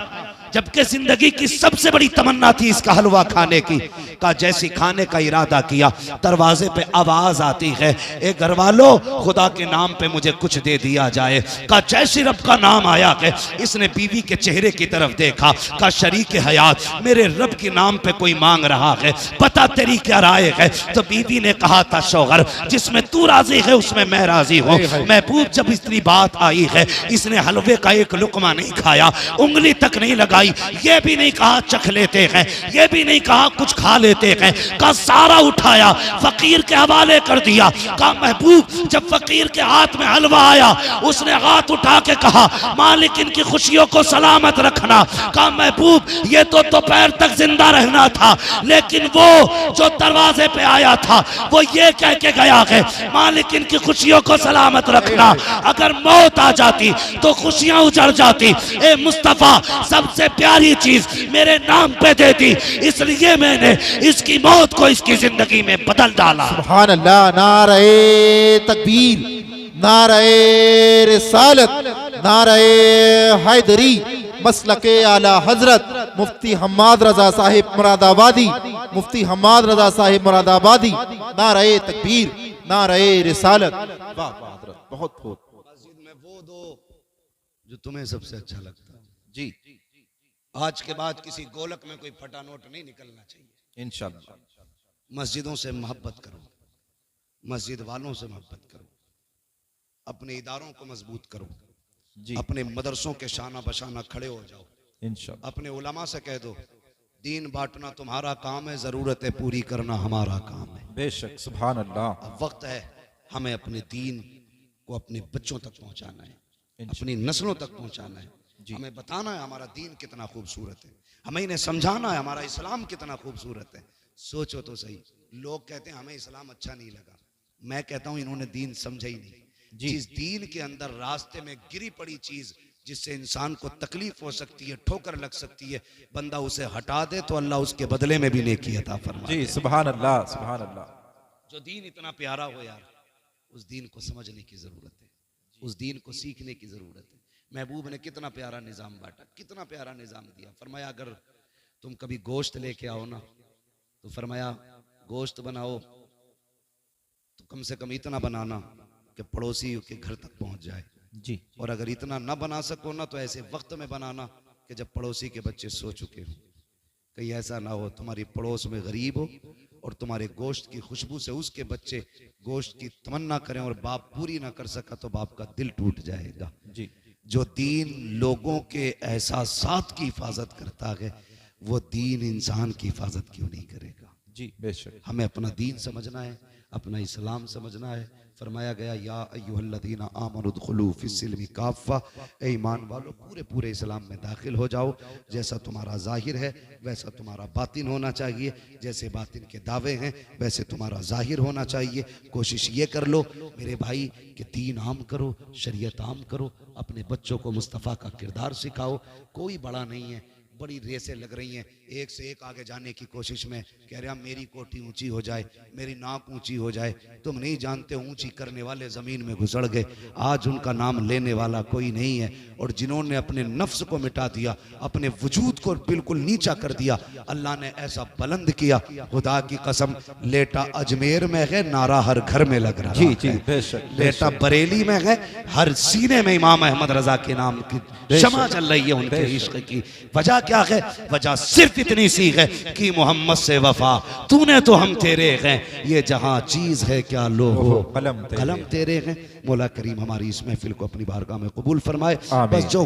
Speaker 1: जबकि जिंदगी की सबसे बड़ी तमन्ना थी इसका हलवा खाने की। का जैसी खाने का इरादा किया, दरवाजे पे आवाज आती है, ए घर वालों खुदा के नाम पे मुझे कुछ दे दिया जाए। का जैसी रब का नाम आया है, इसने बीवी के चेहरे की तरफ देखा। का शरीक हयात मेरे रब के नाम पे कोई मांग रहा है, बता तेरी क्या राय है? तो बीवी ने कहा था शौहर जिसमें तू राजी है उसमें मैं राजी हूँ। महबूब जब इतनी बात आई है, इसने हलवे का एक लुकमा नहीं खाया, उंगली तक नहीं लगाई, ये भी नहीं कहा चख लेते हैं, ये भी नहीं कहा कुछ खा लेते हैं। का सारा उठाया फकीर के हवाले कर दिया। का महबूब जब फकीर के हाथ में हलवा आया, उसने हाथ उठा के कहा मालिक इनकी खुशियों को सलामत रखना। का महबूब ये तो दोपहर तक जिंदा रहना था, लेकिन वो जो दरवाजे पे आया था वो ये कह के गया है मालिक इनकी खुशियों को सलामत रखना। अगर मौत आ जाती तो खुशियां उजड़ जाती। ए मुस्तफा सबसे प्यारी चीज मेरे नाम पे देती, इसलिए मैंने इसकी मौत को इसकी जिंदगी में बदल डाला।
Speaker 2: सुभान अल्लाह। नारे तकबीर, नारे रिसालत, नारे हैदरी, मसलके आला हजरत मुफ्ती हम्माद रजा साहिब मुरादाबादी, मुफ्ती हम्माद रजा साहिब मुरादाबादी। नारे तकबीर, नारे रिसालत। वाह वाह हजरत, बहुत बहुत।
Speaker 1: मस्जिद में वो दो जो तुम्हें सबसे अच्छा लगता है
Speaker 2: जी।
Speaker 1: आज के बाद किसी गोलक में कोई फटा नोट नहीं निकलना चाहिए।
Speaker 2: इंशाअल्लाह।
Speaker 1: मस्जिदों से मोहब्बत करो, मस्जिद वालों से मोहब्बत करो, अपने इदारों को मजबूत करो
Speaker 2: जी।
Speaker 1: अपने मदरसों के शाना बशाना खड़े हो जाओ।
Speaker 2: इंशाअल्लाह।
Speaker 1: अपने उलमा से कह दो दीन बांटना तुम्हारा काम है, जरूरतें पूरी करना हमारा काम है।
Speaker 2: बेशक। सुभान अल्लाह।
Speaker 1: अब वक्त है हमें अपने दीन को अपने बच्चों तक पहुंचाना है, अपनी नस्लों तक पहुंचाना है। हमें बताना है हमारा दीन कितना खूबसूरत है, हमें इन्हें समझाना है हमारा इस्लाम कितना खूबसूरत है। सोचो तो सही, लोग कहते हैं हमें इस्लाम अच्छा नहीं लगा, मैं कहता हूं इन्होंने दीन समझा ही नहीं। जिस दीन के अंदर रास्ते में गिरी पड़ी चीज जिससे इंसान को तकलीफ हो सकती है, ठोकर लग सकती है, बंदा उसे हटा दे तो अल्लाह उसके बदले में भी नेकी अता फरमाए।
Speaker 2: जी। सुभान अल्लाह, सुभान अल्लाह।
Speaker 1: जो दीन इतना प्यारा हो यार, उस दीन को समझने की जरूरत है, उस दीन को सीखने की जरूरत है। महबूब ने कितना प्यारा निजाम बांटा, कितना प्यारा निजाम दिया। फरमाया अगर तुम कभी गोश्त लेके आओ ना, तो फरमाया गोश्त बनाओ तो कम से कम इतना बनाना कि पड़ोसी के घर तक पहुंच जाए
Speaker 2: जी।
Speaker 1: और अगर इतना ना बना सको ना तो ऐसे वक्त में बनाना कि जब पड़ोसी के बच्चे सो चुके हों। कहीं ऐसा ना हो तुम्हारी पड़ोस में गरीब हो और तुम्हारे गोश्त की खुशबू से उसके बच्चे गोश्त की तमन्ना करें और बाप पूरी ना कर सका तो बाप का दिल टूट जाएगा।
Speaker 2: जी
Speaker 1: जो दीन लोगों के एहसासात की हिफाजत करता है वो दीन इंसान की हिफाजत क्यों नहीं करेगा।
Speaker 2: जी बेशक।
Speaker 1: हमें अपना दीन समझना है, अपना इस्लाम समझना है। फरमाया गया या अय्युहल्लज़ीना आमनु दुखुलू फिस्सिल्मी काफ़ा, ए ईमान वालों पूरे पूरे इस्लाम में दाखिल हो जाओ। जैसा तुम्हारा जाहिर है वैसा तुम्हारा बातिन होना चाहिए, जैसे बातिन के दावे हैं वैसे तुम्हारा जाहिर होना चाहिए। कोशिश ये कर लो मेरे भाई कि दीन आम करो, शरीयत आम करो, अपने बच्चों को मुस्तफ़ा का किरदार सिखाओ। कोई बड़ा नहीं है, बड़ी रेसें लग रही हैं, एक से एक आगे जाने की कोशिश में, कह रहे हैं मेरी कोठी ऊंची हो जाए, मेरी नाक ऊंची हो जाए। तुम नहीं जानते ऊंची करने वाले जमीन में घुसड़ गए, आज उनका नाम लेने वाला कोई नहीं है। और जिन्होंने अपने नफ्स को मिटा दिया, अपने वजूद को बिल्कुल नीचा कर दिया, अल्लाह ने ऐसा बुलंद किया, खुदा की कसम लेटा अजमेर में है नारा हर घर में लग रहा
Speaker 2: जी जी
Speaker 1: है,
Speaker 2: बेशक।
Speaker 1: लेटा बरेली में है हर सीने में इमाम अहमद रजा के नाम की शमा चल रही है उनके इश्क की। वजह क्या है? वजह सिर्फ इतनी सी है कि मोहम्मद से वफा, तूने तो हम तेरे हैं, ये जहां चीज है क्या लो हो
Speaker 2: कलम
Speaker 1: कलम तेरे हैं। मौला करीम हमारी इस महफिल को अपनी बारगाह में कबूल फरमाए।
Speaker 2: आमीन।
Speaker 1: बस जो